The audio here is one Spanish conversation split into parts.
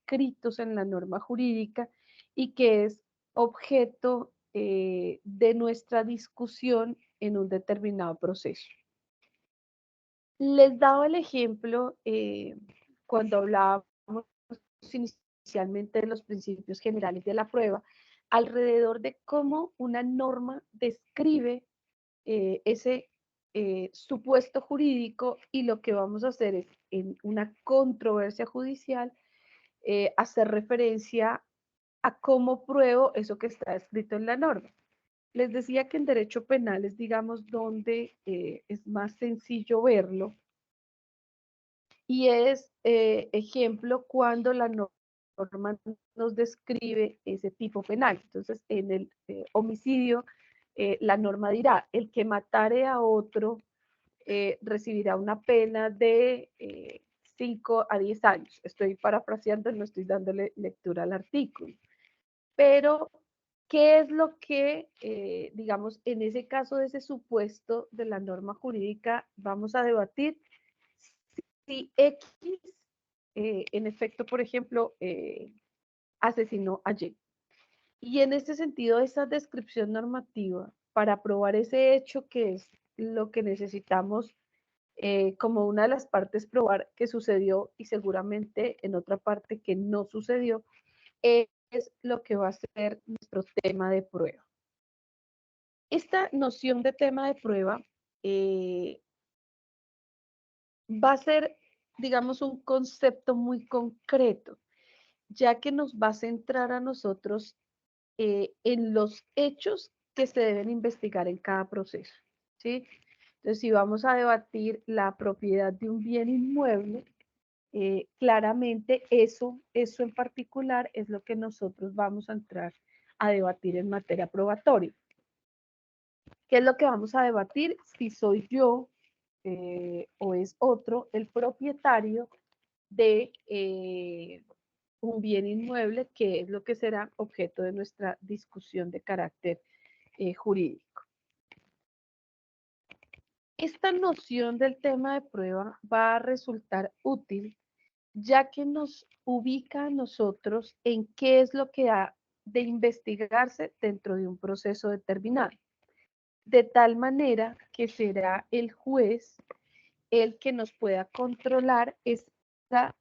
descritos en la norma jurídica y que es objeto de nuestra discusión en un determinado proceso. Les daba el ejemplo cuando hablábamos inicialmente de los principios generales de la prueba, alrededor de cómo una norma describe ese supuesto jurídico, y lo que vamos a hacer es, en una controversia judicial, hacer referencia a cómo pruebo eso que está escrito en la norma. Les decía que en derecho penal es, digamos, donde es más sencillo verlo, y es, ejemplo, cuando la norma nos describe ese tipo penal. Entonces, en el homicidio, la norma dirá, el que matare a otro recibirá una pena de 5 a 10 años. Estoy parafraseando, no estoy dándole lectura al artículo. Pero, ¿qué es lo que, digamos, en ese caso de ese supuesto de la norma jurídica, vamos a debatir? Si X, en efecto, por ejemplo, asesinó a Y. Y en este sentido, esa descripción normativa para probar ese hecho, que es lo que necesitamos como una de las partes, probar que sucedió y seguramente en otra parte que no sucedió, es lo que va a ser nuestro tema de prueba. Esta noción de tema de prueba va a ser, digamos, un concepto muy concreto, ya que nos va a centrar a nosotros en los hechos que se deben investigar en cada proceso, ¿sí? Entonces, si vamos a debatir la propiedad de un bien inmueble, claramente eso en particular es lo que nosotros vamos a entrar a debatir en materia probatoria. ¿Qué es lo que vamos a debatir? Si soy yo o es otro el propietario de un bien inmueble, que es lo que será objeto de nuestra discusión de carácter jurídico. Esta noción del tema de prueba va a resultar útil, ya que nos ubica a nosotros en qué es lo que ha de investigarse dentro de un proceso determinado, de tal manera que será el juez el que nos pueda controlar esa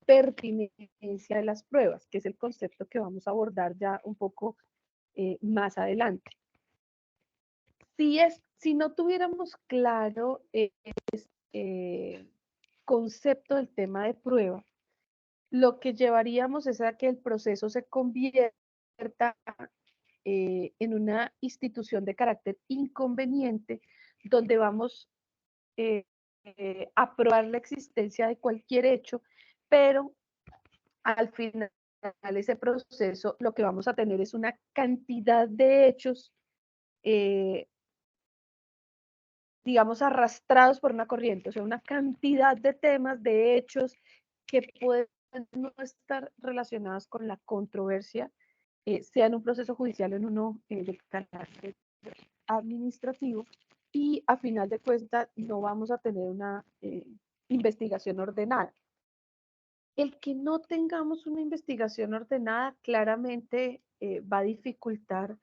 pertinencia de las pruebas, que es el concepto que vamos a abordar ya un poco más adelante. Si no tuviéramos claro concepto del tema de prueba, lo que llevaríamos es a que el proceso se convierta en una institución de carácter inconveniente, donde vamos a probar la existencia de cualquier hecho, pero al final ese proceso lo que vamos a tener es una cantidad de hechos, eh, digamos, arrastrados por una corriente, o sea, una cantidad de temas, de hechos que pueden no estar relacionados con la controversia, sea en un proceso judicial o en uno de carácter administrativo, y a final de cuentas no vamos a tener una investigación ordenada. El que no tengamos una investigación ordenada claramente va a dificultar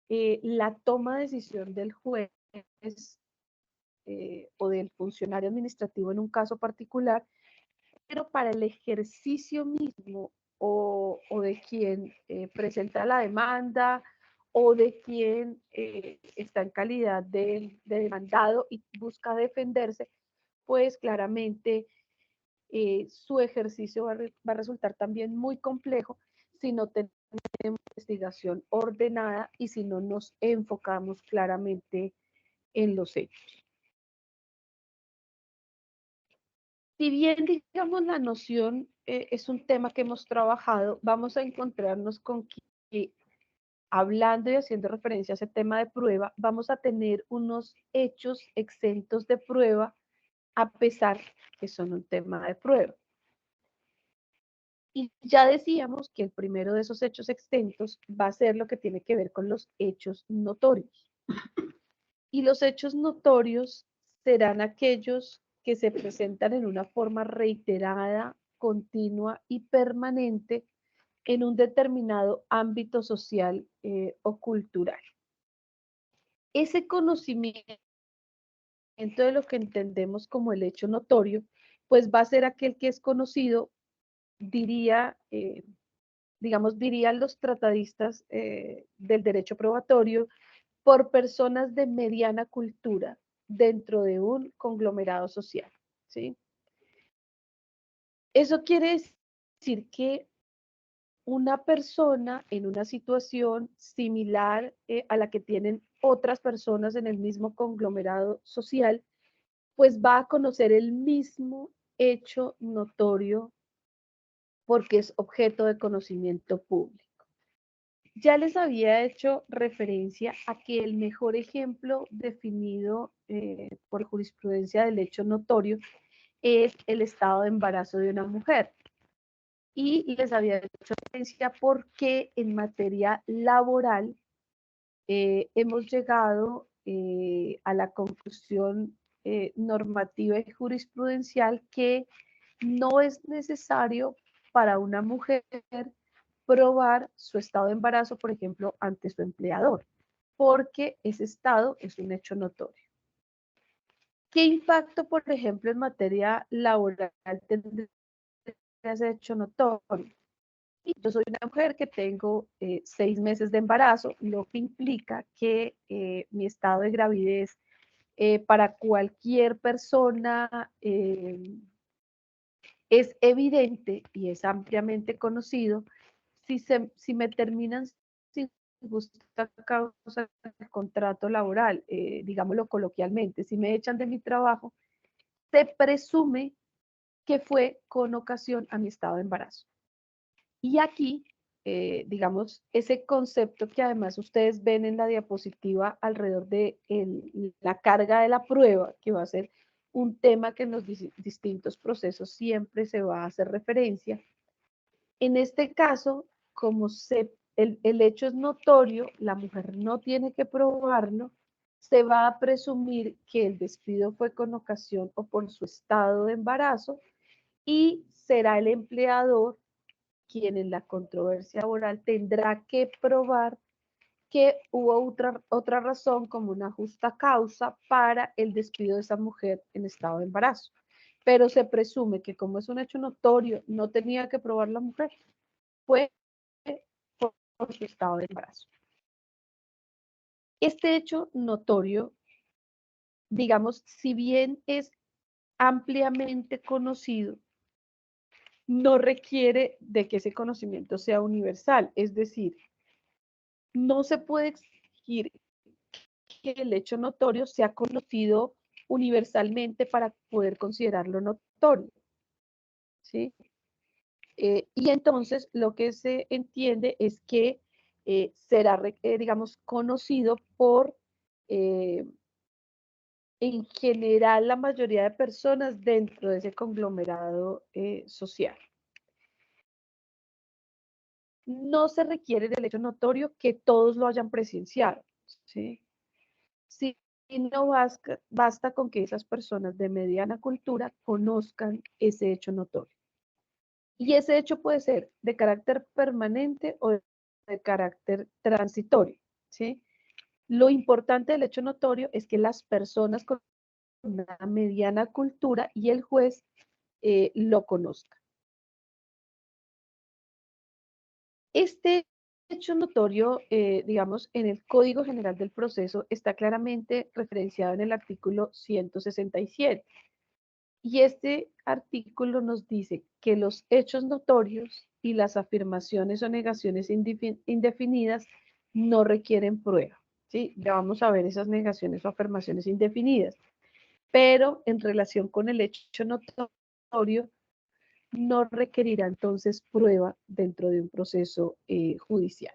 la toma de decisión del juez o del funcionario administrativo en un caso particular, pero para el ejercicio mismo o de quien presenta la demanda o de quien está en calidad de demandado y busca defenderse, pues claramente su ejercicio va a resultar también muy complejo si no tenemos investigación ordenada y si no nos enfocamos claramente en los hechos. Si bien, digamos, la noción es un tema que hemos trabajado, vamos a encontrarnos con que, hablando y haciendo referencia a ese tema de prueba, vamos a tener unos hechos exentos de prueba, a pesar que son un tema de prueba. Y ya decíamos que el primero de esos hechos exentos va a ser lo que tiene que ver con los hechos notorios. Y los hechos notorios serán aquellos que se presentan en una forma reiterada, continua y permanente en un determinado ámbito social o cultural. Ese conocimiento de lo que entendemos como el hecho notorio, pues va a ser aquel que es conocido, diría, dirían los tratadistas del derecho probatorio, por personas de mediana cultura dentro de un conglomerado social, ¿sí? Eso quiere decir que una persona en una situación similar a la que tienen otras personas en el mismo conglomerado social, pues va a conocer el mismo hecho notorio porque es objeto de conocimiento público. Ya les había hecho referencia a que el mejor ejemplo definido por jurisprudencia del hecho notorio es el estado de embarazo de una mujer. Y les había hecho referencia porque en materia laboral hemos llegado a la conclusión normativa y jurisprudencial que no es necesario para una mujer probar su estado de embarazo, por ejemplo, ante su empleador, porque ese estado es un hecho notorio. ¿Qué impacto, por ejemplo, en materia laboral tendría ese hecho notorio? Yo soy una mujer que tengo 6 meses de embarazo, lo que implica que mi estado de gravidez para cualquier persona es evidente y es ampliamente conocido. Si me terminan sin justa causa el contrato laboral, digámoslo coloquialmente, si me echan de mi trabajo, se presume que fue con ocasión a mi estado de embarazo. Y aquí, digamos, ese concepto que además ustedes ven en la diapositiva alrededor de la carga de la prueba, que va a ser un tema que en los distintos procesos siempre se va a hacer referencia. En este caso, como el hecho es notorio, la mujer no tiene que probarlo, se va a presumir que el despido fue con ocasión o por su estado de embarazo y será el empleador quien en la controversia laboral tendrá que probar que hubo otra razón como una justa causa para el despido de esa mujer en estado de embarazo. Pero se presume que como es un hecho notorio, no tenía que probar la mujer, fue por su estado de embarazo. Este hecho notorio, digamos, si bien es ampliamente conocido, no requiere de que ese conocimiento sea universal. Es decir, no se puede exigir que el hecho notorio sea conocido universalmente para poder considerarlo notorio, ¿sí? Y entonces lo que se entiende es que será, digamos, conocido por, en general, la mayoría de personas dentro de ese conglomerado social. No se requiere del hecho notorio que todos lo hayan presenciado, ¿sí? Sí, no basta con que esas personas de mediana cultura conozcan ese hecho notorio. Y ese hecho puede ser de carácter permanente o de carácter transitorio, ¿sí? Lo importante del hecho notorio es que las personas con una mediana cultura y el juez lo conozcan. Este hecho notorio, digamos, en el Código General del Proceso está claramente referenciado en el artículo 167. Y este artículo nos dice que los hechos notorios y las afirmaciones o negaciones indefinidas no requieren prueba, ¿sí? Ya vamos a ver esas negaciones o afirmaciones indefinidas. Pero en relación con el hecho notorio, no requerirá entonces prueba dentro de un proceso judicial.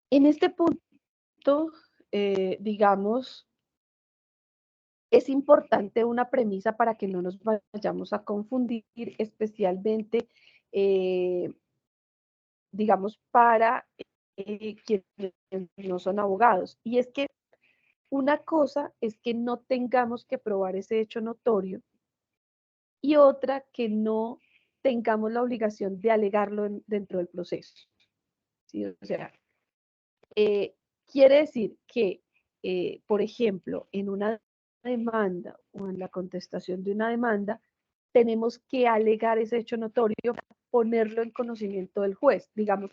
En este punto, digamos, es importante una premisa para que no nos vayamos a confundir, especialmente, eh, digamos, para quienes no son abogados. Y es que una cosa es que no tengamos que probar ese hecho notorio y otra que no tengamos la obligación de alegarlo dentro del proceso. ¿Sí? O sea, quiere decir que, por ejemplo, en una demanda o en la contestación de una demanda, tenemos que alegar ese hecho notorio, ponerlo en conocimiento del juez. Digamos,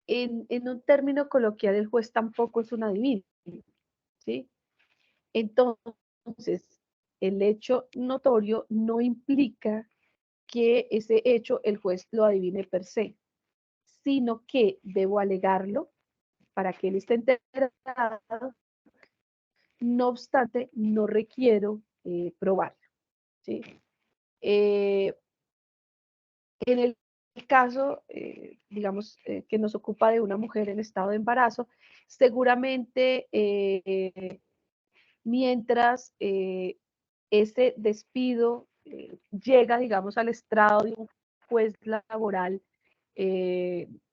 en un término coloquial, el juez tampoco es un adivino, ¿sí? Entonces, el hecho notorio no implica que ese hecho el juez lo adivine per se, sino que debo alegarlo para que él esté enterado. No obstante, no requiero probarlo, ¿sí? Eh, en el caso, digamos, que nos ocupa de una mujer en estado de embarazo, seguramente mientras ese despido llega, digamos, al estrado de un juez laboral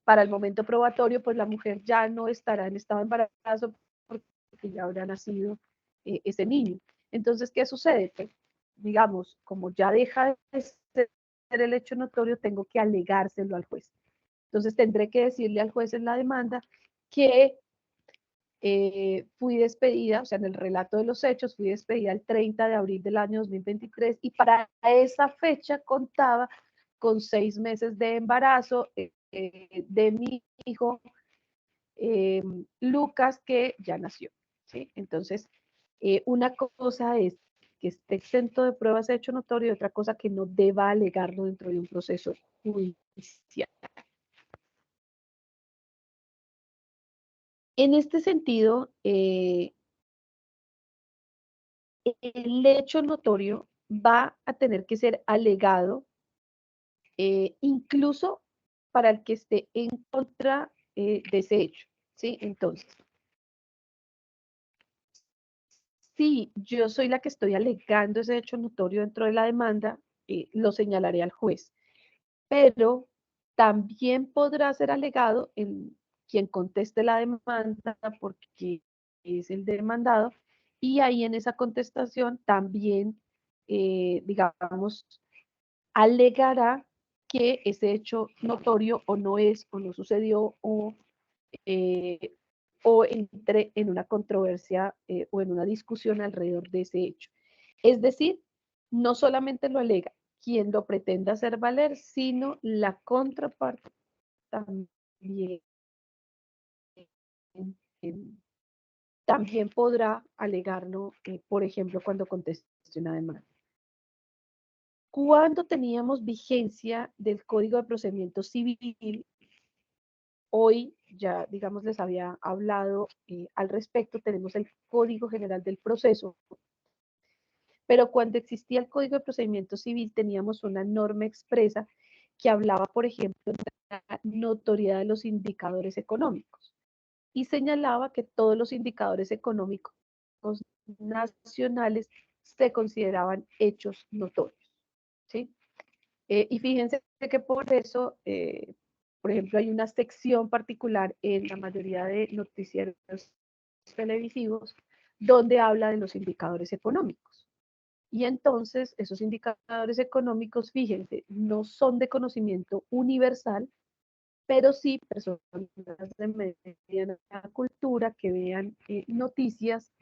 para el momento probatorio, pues la mujer ya no estará en estado de embarazo porque ya habrá nacido ese niño. Entonces, ¿qué sucede? Pues, digamos, como ya deja de ser el hecho notorio, tengo que alegárselo al juez. Entonces, tendré que decirle al juez en la demanda que fui despedida, o sea, en el relato de los hechos, fui despedida el 30 de abril del año 2023 y para esa fecha contaba con 6 meses de embarazo de mi hijo Lucas, que ya nació. ¿Sí? Entonces, una cosa es que esté exento de pruebas de hecho notorio y otra cosa que no deba alegarlo dentro de un proceso judicial. En este sentido, el hecho notorio va a tener que ser alegado incluso para el que esté en contra de ese hecho. ¿Sí? Entonces, si yo soy la que estoy alegando ese hecho notorio dentro de la demanda, lo señalaré al juez. Pero también podrá ser alegado en quien conteste la demanda porque es el demandado y ahí en esa contestación también, digamos, alegará que ese hecho notorio o no es o no sucedió eh, o entre en una controversia o en una discusión alrededor de ese hecho. Es decir, no solamente lo alega quien lo pretenda hacer valer, sino la contraparte también, también podrá alegarlo, por ejemplo, cuando conteste una demanda. Cuando teníamos vigencia del Código de Procedimiento Civil, hoy ya, digamos, les había hablado al respecto, tenemos el Código General del Proceso, pero cuando existía el Código de Procedimiento Civil teníamos una norma expresa que hablaba, por ejemplo, de la notoriedad de los indicadores económicos y señalaba que todos los indicadores económicos nacionales se consideraban hechos notorios, ¿sí? Y fíjense que por eso, por ejemplo, hay una sección particular en la mayoría de noticieros televisivos donde habla de los indicadores económicos. Y entonces esos indicadores económicos, fíjense, no son de conocimiento universal, pero sí personas de mediana cultura que vean noticias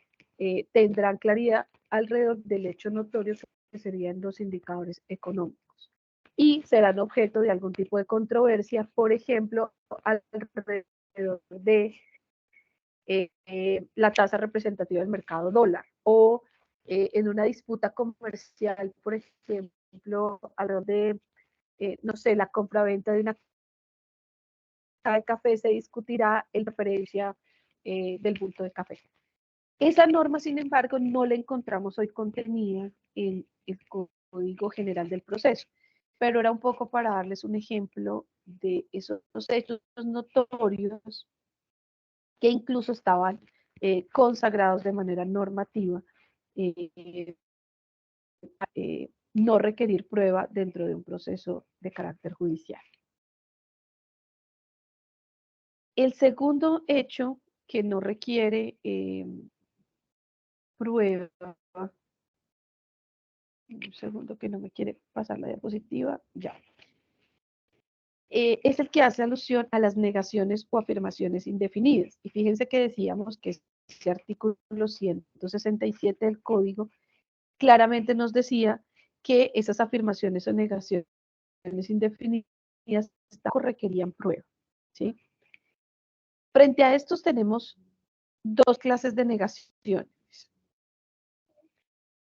tendrán claridad alrededor del hecho notorio que serían los indicadores económicos y serán objeto de algún tipo de controversia, por ejemplo, alrededor de la tasa representativa del mercado dólar o en una disputa comercial, por ejemplo, alrededor de, no sé, la compra-venta de una caja de café, se discutirá en referencia del bulto de café. Esa norma, sin embargo, no la encontramos hoy contenida en el Código General del Proceso, pero era un poco para darles un ejemplo de esos hechos notorios que incluso estaban consagrados de manera normativa, eh, no requerir prueba dentro de un proceso de carácter judicial. El segundo hecho que no requiere prueba Un segundo que no me quiere pasar la diapositiva. Ya. Es el que hace alusión a las negaciones o afirmaciones indefinidas. Y fíjense que decíamos que ese artículo 167 del código claramente nos decía que esas afirmaciones o negaciones indefinidas requerían prueba, ¿sí? Frente a estos tenemos dos clases de negaciones.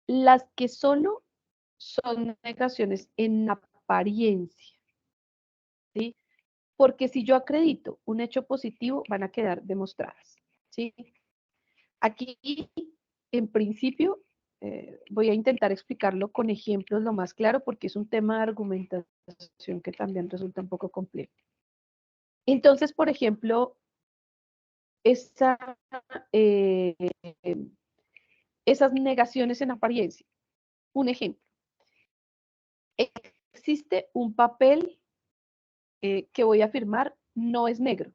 Las que solo son negaciones en apariencia, ¿sí? Porque si yo acredito un hecho positivo, van a quedar demostradas, ¿sí? Aquí, en principio, voy a intentar explicarlo con ejemplos lo más claro porque es un tema de argumentación que también resulta un poco complejo. Entonces, por ejemplo, esa, eh, esas negaciones en apariencia. Un ejemplo. Existe un papel que voy a firmar, no es negro,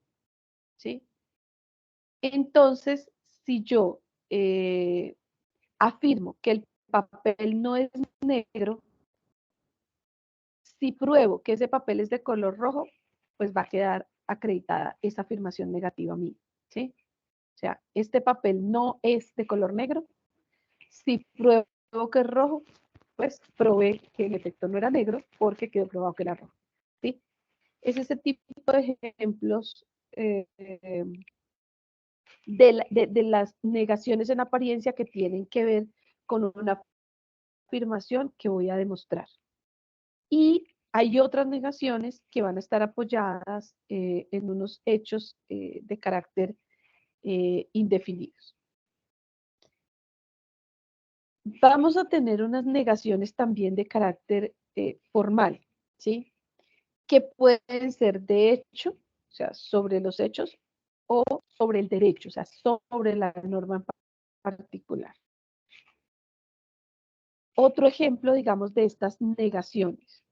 ¿sí? Entonces, si yo afirmo que el papel no es negro, si pruebo que ese papel es de color rojo, pues va a quedar acreditada esa afirmación negativa mía, ¿sí? O sea, este papel no es de color negro. Si pruebo que es rojo, pues probé que en efecto no era negro porque quedó probado que era rojo, ¿sí? Es ese tipo de ejemplos de las negaciones en apariencia que tienen que ver con una afirmación que voy a demostrar. Y hay otras negaciones que van a estar apoyadas en unos hechos de carácter indefinidos. Vamos a tener unas negaciones también de carácter formal, ¿sí? Que pueden ser de hecho, o sea, sobre los hechos, o sobre el derecho, o sea, sobre la norma en particular. Otro ejemplo, digamos, de estas negaciones.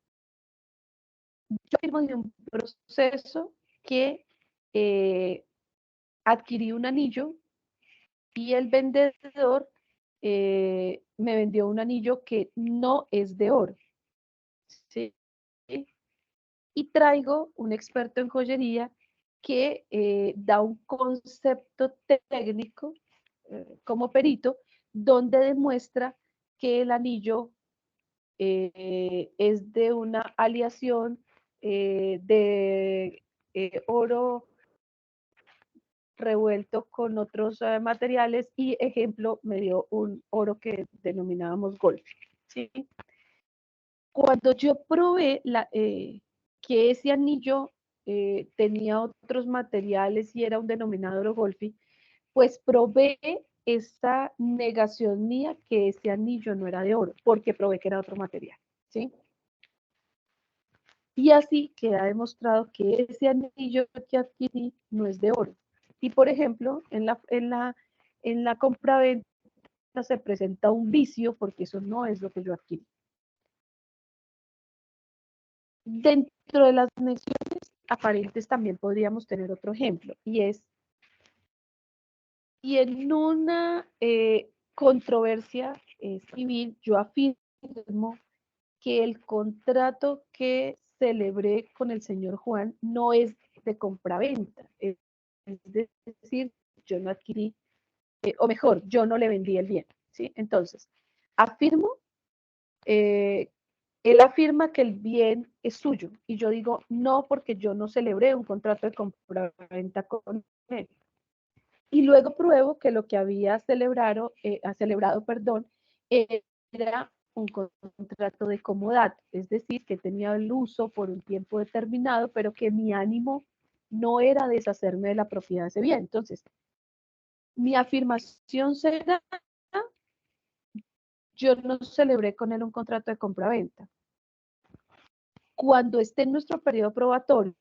Yo firmo de un proceso que adquirí un anillo y el vendedor me vendió un anillo que no es de oro, ¿sí? Y traigo un experto en joyería que da un concepto técnico como perito, donde demuestra que el anillo es de una aleación de oro revuelto con otros materiales y ejemplo me dio un oro que denominábamos gold, ¿sí? Cuando yo probé que ese anillo tenía otros materiales y era un denominado oro golfi, pues probé esa negación mía que ese anillo no era de oro, porque probé que era otro material, ¿sí? Y así queda demostrado que ese anillo que adquirí no es de oro. Y por ejemplo, en la compraventa se presenta un vicio porque eso no es lo que yo adquirí. Dentro de las negaciones aparentes también podríamos tener otro ejemplo y es, y en una controversia civil yo afirmo que el contrato que celebré con el señor Juan no es de compraventa, es decir, yo no adquirí, o mejor, yo no le vendí el bien, ¿sí? Entonces, afirmo, eh, él afirma que el bien es suyo y yo digo, no, porque yo no celebré un contrato de compraventa con él. Y luego pruebo que lo que había celebrado, perdón, era un contrato de comodato, es decir, que tenía el uso por un tiempo determinado, pero que mi ánimo no era deshacerme de la propiedad de ese bien. Entonces, mi afirmación será, yo no celebré con él un contrato de compraventa. Cuando esté en nuestro periodo probatorio,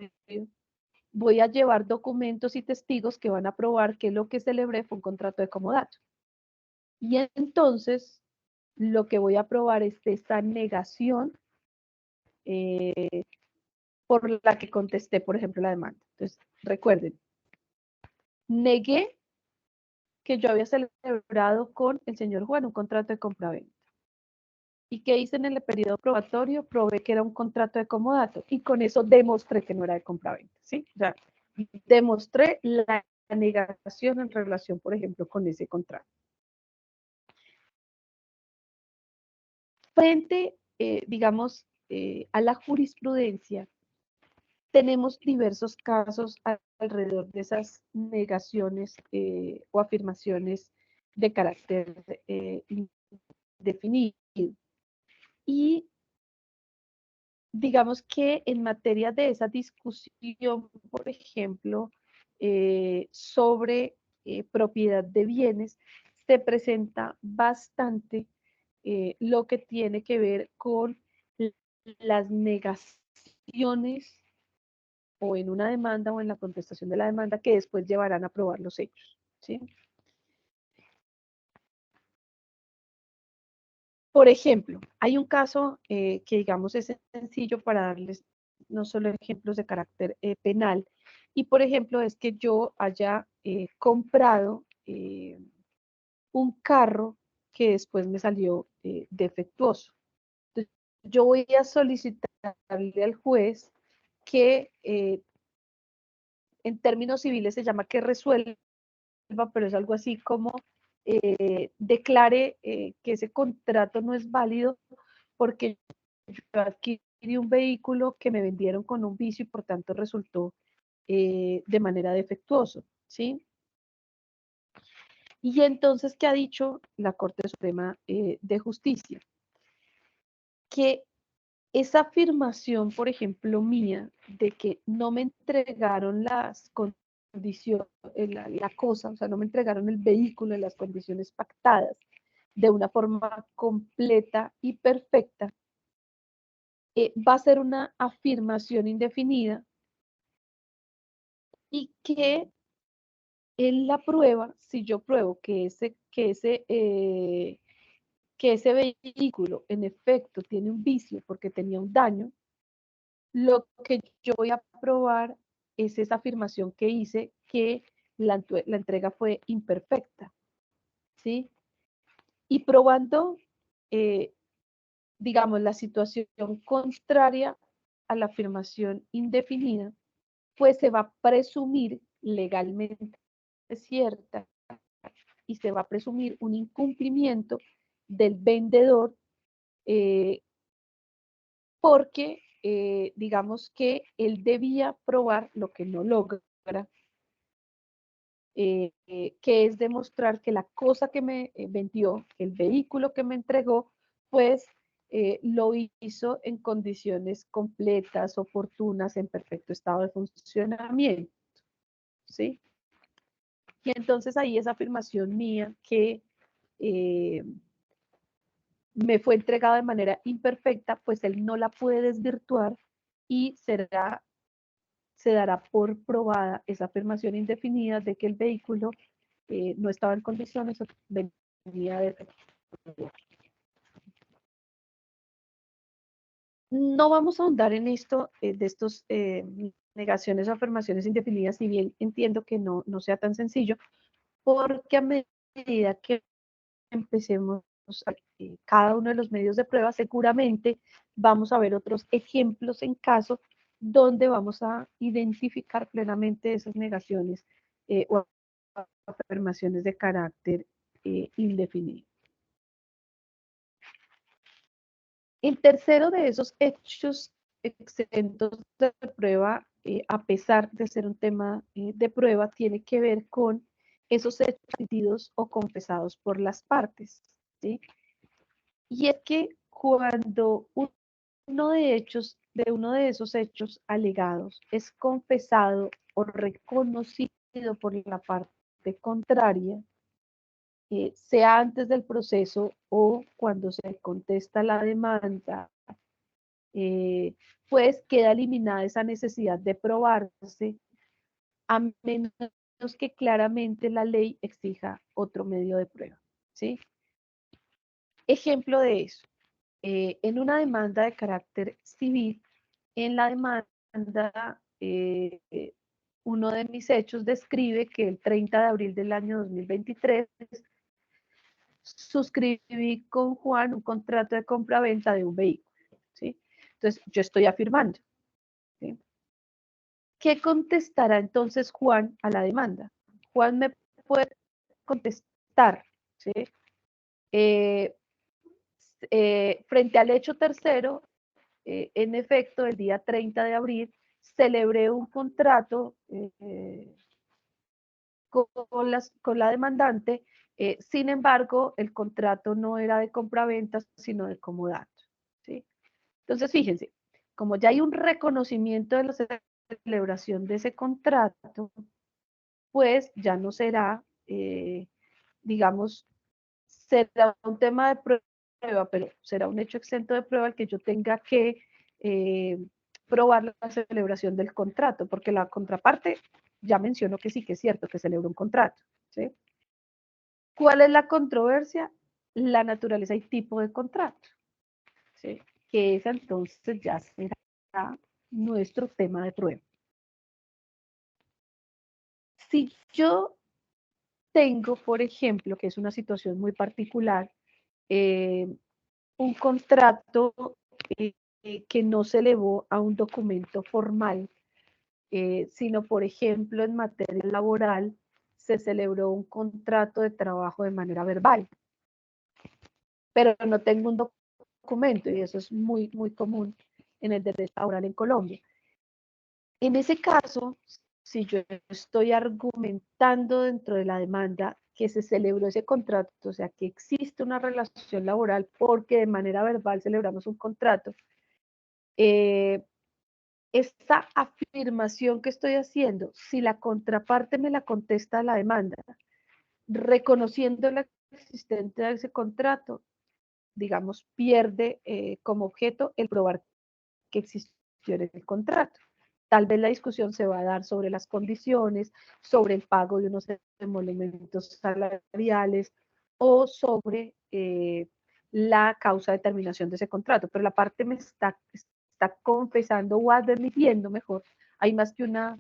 voy a llevar documentos y testigos que van a probar que lo que celebré fue un contrato de comodato. Y entonces, lo que voy a probar es esta negación por la que contesté, por ejemplo, la demanda. Entonces, recuerden, negué que yo había celebrado con el señor Juan un contrato de compraventa. ¿Y qué hice en el periodo probatorio? Probé que era un contrato de comodato y con eso demostré que no era de compraventa, ¿sí? O sea, demostré la negación en relación, por ejemplo, con ese contrato. Frente, digamos, a la jurisprudencia, tenemos diversos casos alrededor de esas negaciones o afirmaciones de carácter indefinido. Y digamos que en materia de esa discusión, por ejemplo, sobre propiedad de bienes, se presenta bastante lo que tiene que ver con las negaciones o en una demanda o en la contestación de la demanda que después llevarán a probar los hechos, ¿sí? Por ejemplo, hay un caso que digamos es sencillo para darles no solo ejemplos de carácter penal, y por ejemplo es que yo haya comprado un carro que después me salió defectuoso. Entonces, yo voy a solicitarle al juez que en términos civiles se llama que resuelva, pero es algo así como declare que ese contrato no es válido porque yo adquirí un vehículo que me vendieron con un vicio y por tanto resultó de manera defectuoso, ¿sí? Y entonces, ¿qué ha dicho la Corte Suprema de Justicia? Que esa afirmación, por ejemplo, mía, de que no me entregaron las condiciones, la cosa, o sea, no me entregaron el vehículo en las condiciones pactadas de una forma completa y perfecta, va a ser una afirmación indefinida y que en la prueba, si yo pruebo que ese vehículo en efecto tiene un vicio porque tenía un daño, lo que yo voy a probar es esa afirmación que hice que la entrega fue imperfecta, ¿sí? Y probando, eh, digamos, la situación contraria a la afirmación indefinida, pues se va a presumir legalmente cierta y se va a presumir un incumplimiento del vendedor porque digamos que él debía probar lo que no logra, que es demostrar que la cosa que me vendió, el vehículo que me entregó, pues lo hizo en condiciones completas, oportunas, en perfecto estado de funcionamiento, ¿sí? Y entonces ahí esa afirmación mía que eh, me fue entregada de manera imperfecta, pues él no la puede desvirtuar y se dará por probada esa afirmación indefinida de que el vehículo no estaba en condiciones o venía de... No vamos a ahondar en esto de estos negaciones o afirmaciones indefinidas, si bien entiendo que no sea tan sencillo, porque a medida que empecemos cada uno de los medios de prueba, seguramente vamos a ver otros ejemplos en caso donde vamos a identificar plenamente esas negaciones o afirmaciones de carácter indefinido. El tercero de esos hechos exentos de prueba, a pesar de ser un tema de prueba, tiene que ver con esos hechos admitidos o confesados por las partes, ¿sí? Y es que cuando uno de esos hechos alegados es confesado o reconocido por la parte contraria, sea antes del proceso o cuando se contesta la demanda, eh, pues queda eliminada esa necesidad de probarse a menos que claramente la ley exija otro medio de prueba, ¿sí? Ejemplo de eso, en una demanda de carácter civil, en la demanda, uno de mis hechos describe que el 30 de abril del año 2023 suscribí con Juan un contrato de compra-venta de un vehículo, ¿sí? Entonces, yo estoy afirmando, ¿sí? ¿Qué contestará entonces Juan a la demanda? Juan me puede contestar, ¿sí? Eh, frente al hecho tercero, en efecto, el día 30 de abril, celebré un contrato con la demandante. Sin embargo, el contrato no era de compraventa, sino de comodato, ¿sí? Entonces, fíjense, como ya hay un reconocimiento de la celebración de ese contrato, pues ya no será, digamos, será un tema de prueba, pero será un hecho exento de prueba el que yo tenga que eh, probar la celebración del contrato, porque la contraparte ya mencionó que sí, que es cierto, que celebró un contrato, ¿sí? ¿Cuál es la controversia? La naturaleza y tipo de contrato, ¿sí? Que esa entonces ya será nuestro tema de prueba. Si yo tengo, por ejemplo, que es una situación muy particular, un contrato que no se elevó a un documento formal, sino, por ejemplo, en materia laboral, se celebró un contrato de trabajo de manera verbal, pero no tengo un documento, y eso es muy, muy común en el derecho laboral en Colombia. En ese caso, si yo estoy argumentando dentro de la demanda que se celebró ese contrato, o sea, que existe una relación laboral porque de manera verbal celebramos un contrato, esta afirmación que estoy haciendo, si la contraparte me la contesta a la demanda, reconociendo la existencia de ese contrato, digamos, pierde como objeto el probar que existió en el contrato. Tal vez la discusión se va a dar sobre las condiciones, sobre el pago de unos emolumentos salariales o sobre la causa de terminación de ese contrato, pero la parte me está confesando o admitiendo mejor, hay más que una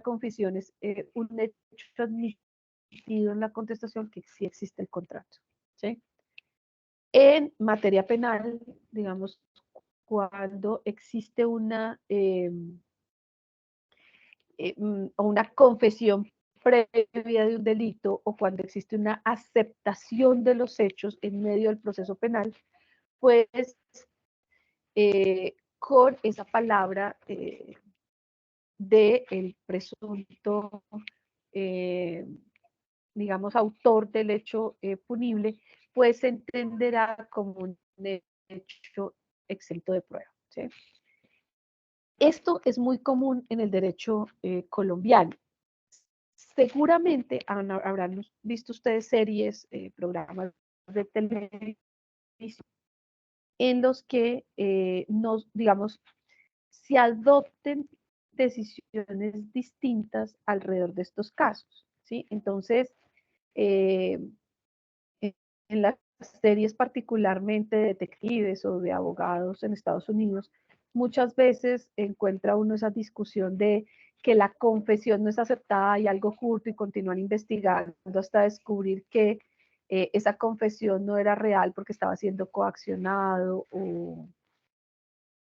confesión, es un hecho admitido en la contestación que sí existe el contrato, ¿sí? En materia penal, digamos, cuando existe una confesión previa de un delito o cuando existe una aceptación de los hechos en medio del proceso penal, pues con esa palabra del presunto, eh, digamos, autor del hecho punible, pues se entenderá como un hecho exento de prueba, ¿sí? Esto es muy común en el derecho colombiano. Seguramente habrán visto ustedes series, programas de televisión en los que nos, digamos, se adopten decisiones distintas alrededor de estos casos, ¿sí? Entonces, eh, en las series particularmente de detectives o de abogados en Estados Unidos, muchas veces encuentra uno esa discusión de que la confesión no es aceptada y algo oculto y continúan investigando hasta descubrir que esa confesión no era real porque estaba siendo coaccionado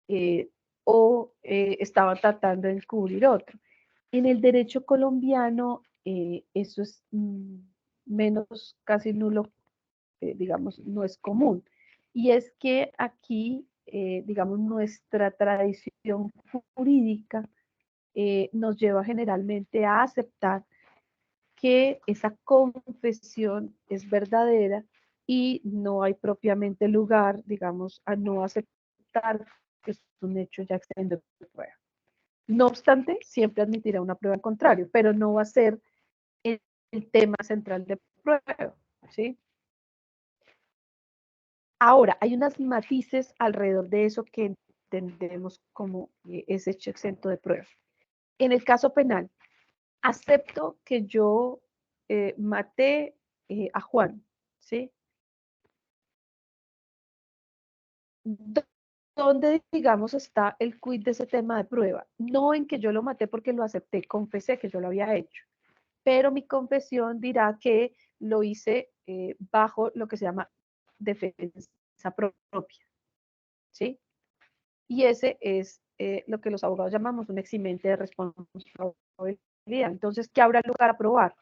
eh, estaba tratando de descubrir otro. En el derecho colombiano eso es menos, casi nulo, digamos, no es común. Y es que aquí, digamos, nuestra tradición jurídica nos lleva generalmente a aceptar que esa confesión es verdadera y no hay propiamente lugar, digamos, a no aceptar que es un hecho ya extendo de prueba. No obstante, siempre admitirá una prueba en contrario, pero no va a ser el tema central de prueba, ¿sí? Ahora, hay unos matices alrededor de eso que entendemos como ese hecho exento de prueba. En el caso penal, acepto que yo maté a Juan, ¿sí? ¿Dónde, digamos, está el quid de ese tema de prueba? No en que yo lo maté porque lo acepté, confesé que yo lo había hecho, pero mi confesión dirá que lo hice bajo lo que se llama defensa propia, ¿sí? Y ese es lo que los abogados llamamos un eximente de responsabilidad. Entonces, ¿qué habrá lugar a probar?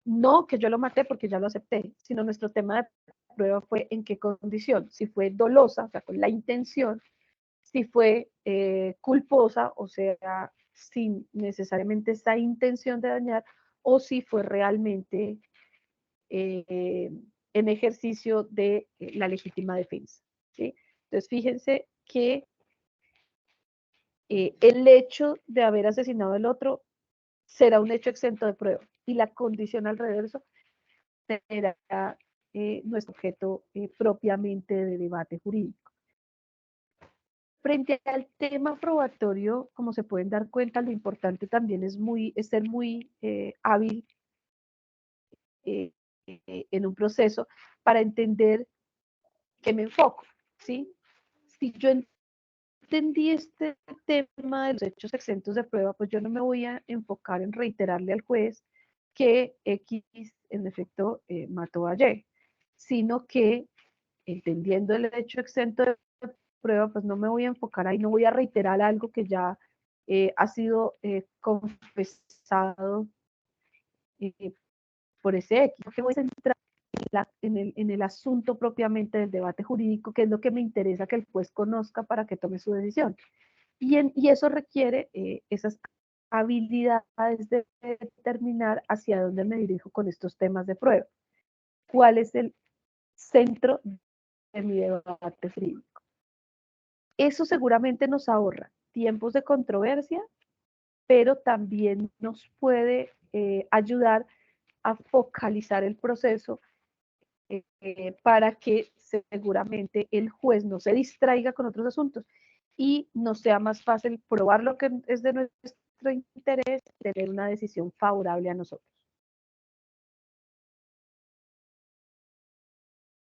No que yo lo maté porque ya lo acepté, sino nuestro tema de prueba fue en qué condición, si fue dolosa, o sea, con la intención, si fue culposa, o sea, sin necesariamente esa intención de dañar, o si fue realmente en ejercicio de la legítima defensa, ¿sí? Entonces, fíjense que el hecho de haber asesinado al otro será un hecho exento de prueba y la condición alrededor de eso será nuestro objeto propiamente de debate jurídico. Frente al tema probatorio, como se pueden dar cuenta, lo importante también es ser muy hábil en un proceso para entender que me enfoco, ¿sí? Si yo entendí este tema de los hechos exentos de prueba, pues yo no me voy a enfocar en reiterarle al juez que X en efecto mató a Y, sino que entendiendo el hecho exento de prueba, pues no me voy a enfocar ahí, no voy a reiterar algo que ya ha sido confesado eh, por ese X, que voy a centrar en el asunto propiamente del debate jurídico, que es lo que me interesa que el juez conozca para que tome su decisión. Y eso requiere esas habilidades de determinar hacia dónde me dirijo con estos temas de prueba. ¿Cuál es el centro de mi debate jurídico? Eso seguramente nos ahorra tiempos de controversia, pero también nos puede ayudar a focalizar el proceso para que seguramente el juez no se distraiga con otros asuntos y nos sea más fácil probar lo que es de nuestro interés, tener una decisión favorable a nosotros.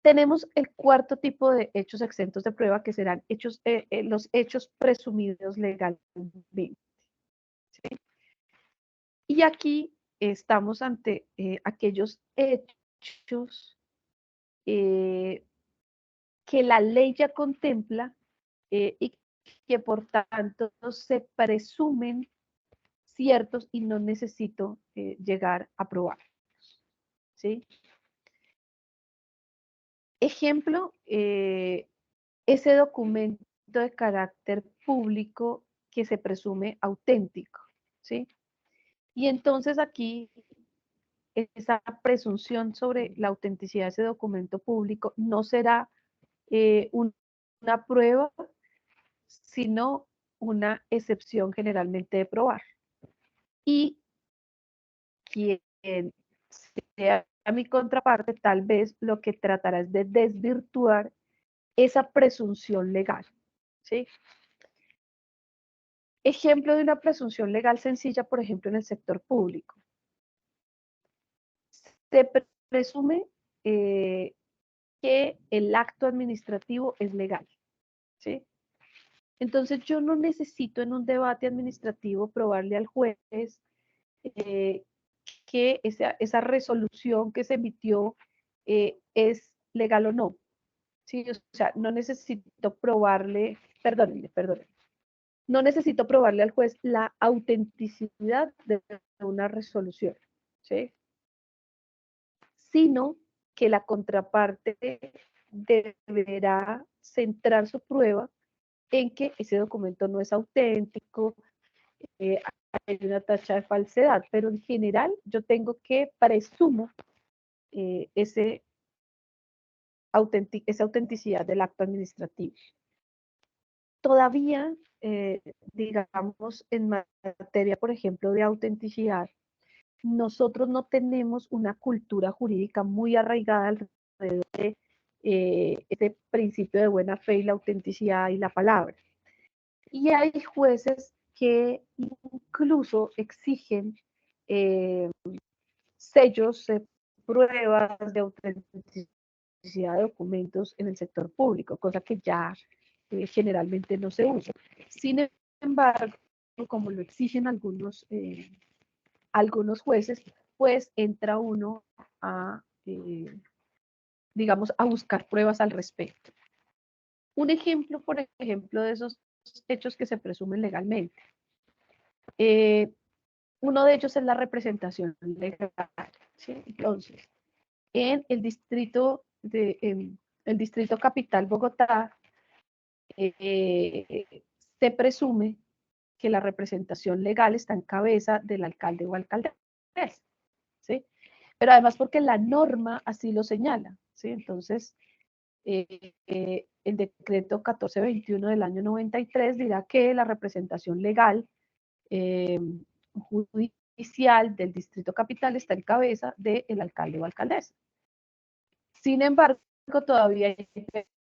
Tenemos el cuarto tipo de hechos exentos de prueba, que serán los hechos presumidos legalmente. ¿Sí? Y aquí estamos ante aquellos hechos que la ley ya contempla y que por tanto se presumen ciertos y no necesito llegar a probar. ¿Sí? Ejemplo, ese documento de carácter público que se presume auténtico. ¿Sí? Y entonces aquí esa presunción sobre la autenticidad de ese documento público no será una prueba, sino una excepción generalmente de probar. Y quien sea mi contraparte, tal vez lo que tratará es de desvirtuar esa presunción legal. ¿Sí? Ejemplo de una presunción legal sencilla, por ejemplo, en el sector público. Se presume que el acto administrativo es legal. ¿Sí? Entonces yo no necesito en un debate administrativo probarle al juez eh, que esa resolución que se emitió es legal o no. ¿Sí? O sea, no necesito probarle, perdónenme, no necesito probarle al juez la autenticidad de una resolución, ¿sí? Sino que la contraparte deberá centrar su prueba en que ese documento no es auténtico, hay una tacha de falsedad, pero en general yo tengo que presumo esa autenticidad del acto administrativo. Todavía, digamos, en materia, por ejemplo, de autenticidad, nosotros no tenemos una cultura jurídica muy arraigada alrededor de este principio de buena fe y la autenticidad y la palabra. Y hay jueces que incluso exigen sellos, pruebas de autenticidad de documentos en el sector público, cosa que ya generalmente no se usa. Sin embargo, como lo exigen algunos jueces, pues entra uno a digamos, a buscar pruebas al respecto. Un ejemplo, por ejemplo, de esos hechos que se presumen legalmente. Uno de ellos es la representación legal. ¿Sí? Entonces, en el distrito capital Bogotá, se presume que la representación legal está en cabeza del alcalde o alcaldesa, ¿sí? Pero además porque la norma así lo señala, ¿sí? Entonces, el decreto 1421 del año 93 dirá que la representación legal judicial del distrito capital está en cabeza del alcalde o alcaldesa. Sin embargo, todavía hay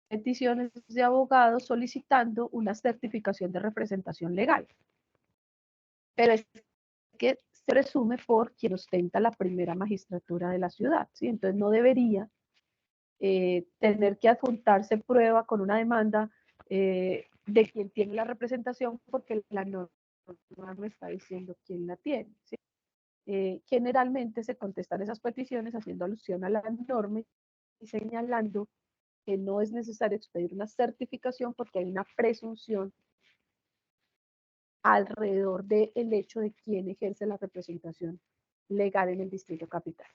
peticiones de abogados solicitando una certificación de representación legal. Pero es que se presume por quien ostenta la primera magistratura de la ciudad, ¿sí? Entonces no debería tener que adjuntarse prueba con una demanda de quien tiene la representación porque la norma no está diciendo quién la tiene, ¿sí? Generalmente se contestan esas peticiones haciendo alusión a la norma y señalando que no es necesario expedir una certificación porque hay una presunción alrededor del hecho de quién ejerce la representación legal en el distrito capital.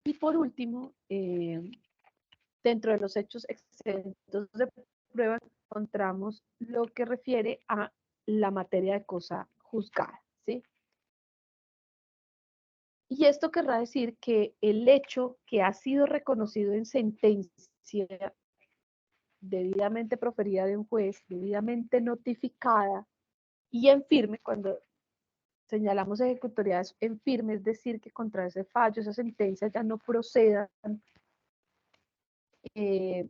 Y por último, dentro de los hechos exentos de prueba encontramos lo que refiere a la materia de cosa juzgada, ¿sí? Y esto querrá decir que el hecho que ha sido reconocido en sentencia debidamente proferida de un juez, debidamente notificada y en firme, cuando señalamos ejecutoriedades en firme, es decir, que contra ese fallo, esa sentencia ya no procedan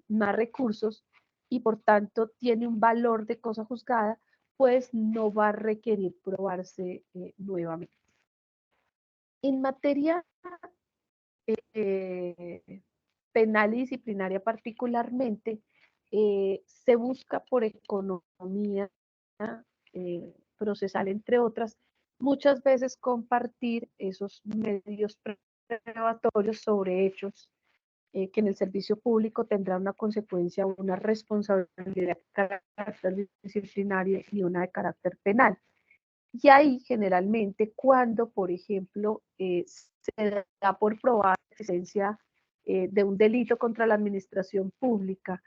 más recursos y por tanto tiene un valor de cosa juzgada, pues no va a requerir probarse nuevamente. En materia penal y disciplinaria particularmente, se busca por economía procesal, entre otras, muchas veces compartir esos medios probatorios sobre hechos que en el servicio público tendrá una consecuencia, una responsabilidad de carácter disciplinario y una de carácter penal. Y ahí generalmente cuando, por ejemplo, se da por probada la existencia de un delito contra la administración pública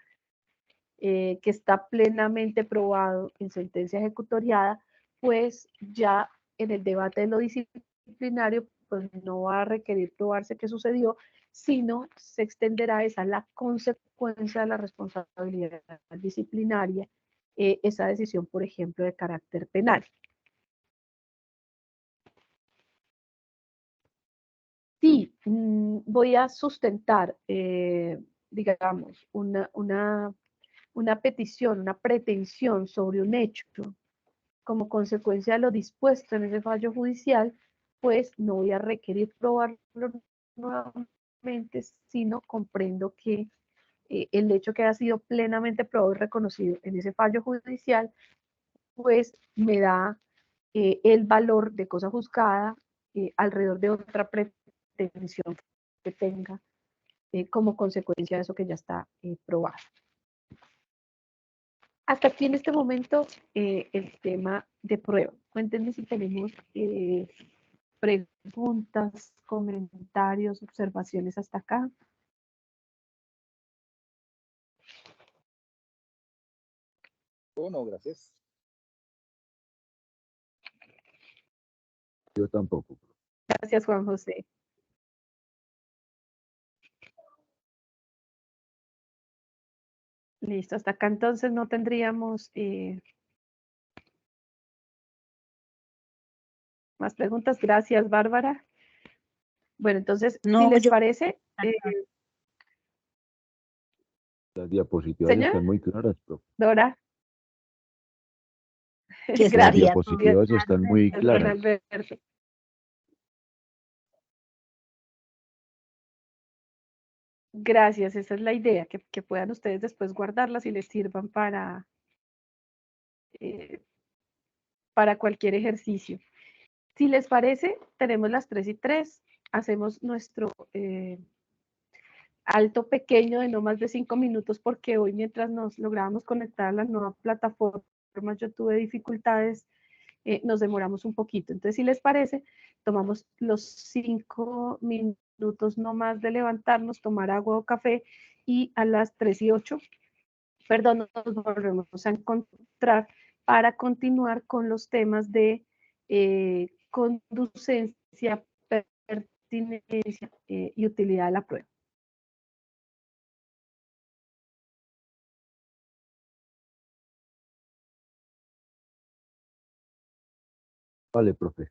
que está plenamente probado en sentencia ejecutoriada, pues ya en el debate de lo disciplinario pues no va a requerir probarse qué sucedió, sino se extenderá esa la consecuencia de la responsabilidad disciplinaria, esa decisión, por ejemplo, de carácter penal. Sí, voy a sustentar, digamos, una petición, una pretensión sobre un hecho como consecuencia de lo dispuesto en ese fallo judicial, pues no voy a requerir probarlo nuevamente, sino comprendo que el hecho que ha sido plenamente probado y reconocido en ese fallo judicial, pues me da el valor de cosa juzgada alrededor de otra pretensión que tenga como consecuencia de eso que ya está probado. Hasta aquí en este momento el tema de prueba. Cuéntenme si tenemos preguntas, comentarios, observaciones hasta acá. Oh, no, gracias. Yo tampoco. Gracias, Juan José. Listo, hasta acá entonces no tendríamos más preguntas. Gracias, Bárbara. Bueno, entonces, si les parece... Las diapositivas ¿Señora? están muy claras, profe. Dora. Las Gracias. diapositivas están muy claras. Alberto. Gracias, esa es la idea, que puedan ustedes después guardarlas y les sirvan para cualquier ejercicio. Si les parece, tenemos las 3 y 3, hacemos alto pequeño de no más de 5 minutos, porque hoy mientras nos lográbamos conectar a la nueva plataforma, yo tuve dificultades, nos demoramos un poquito. Entonces, si les parece, tomamos los 5 minutos no más de levantarnos, tomar agua o café y a las 3:08, perdón, nos volvemos a encontrar para continuar con los temas de conducencia, pertinencia y utilidad de la prueba. Vale, profe.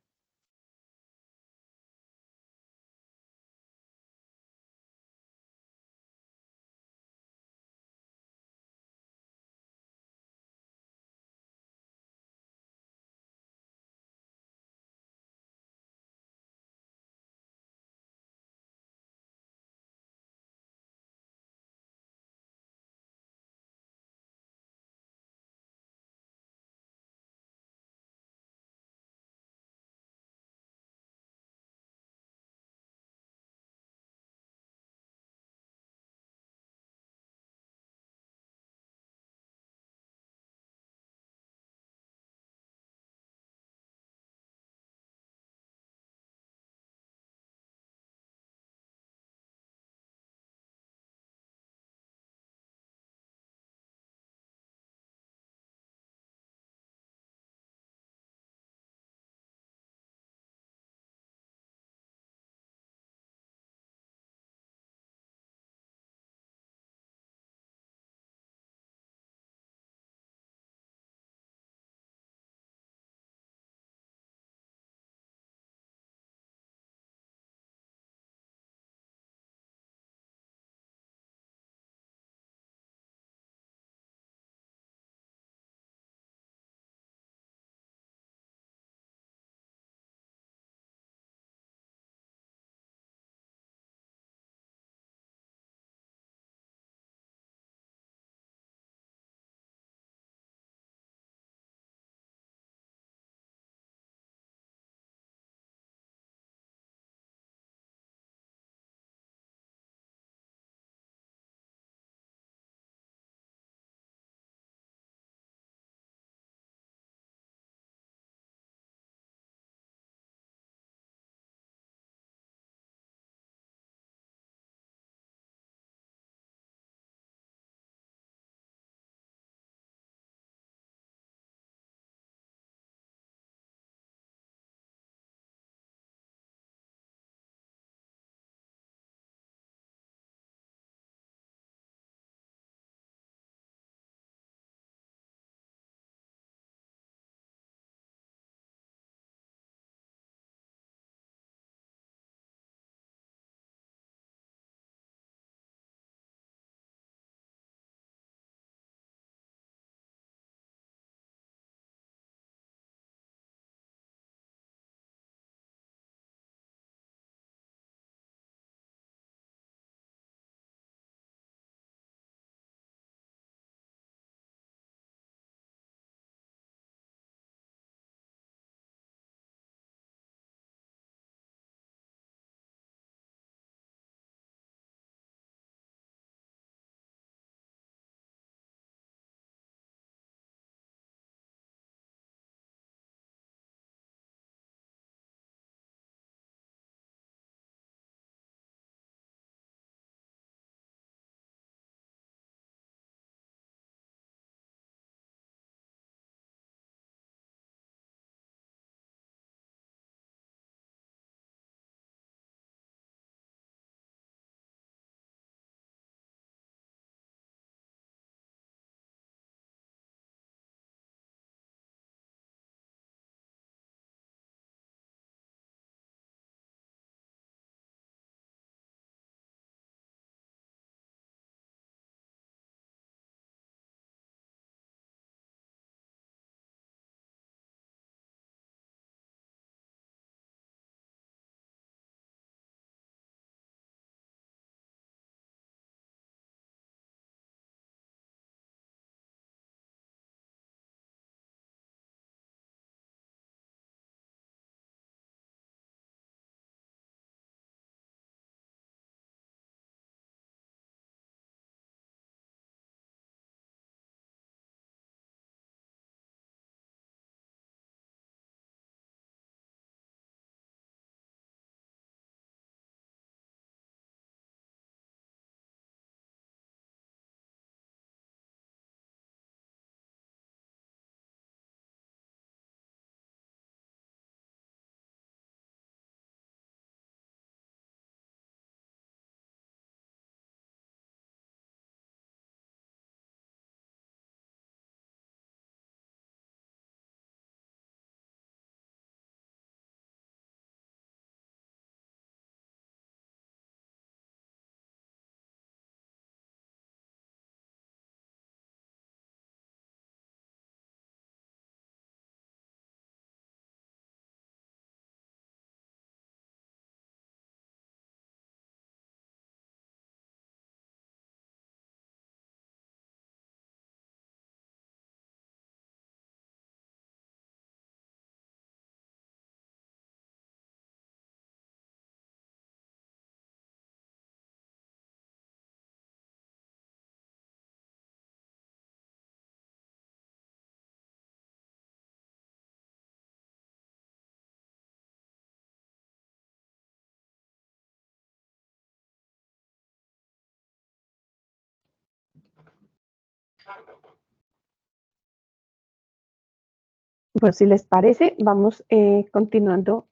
Pues si les parece, vamos continuando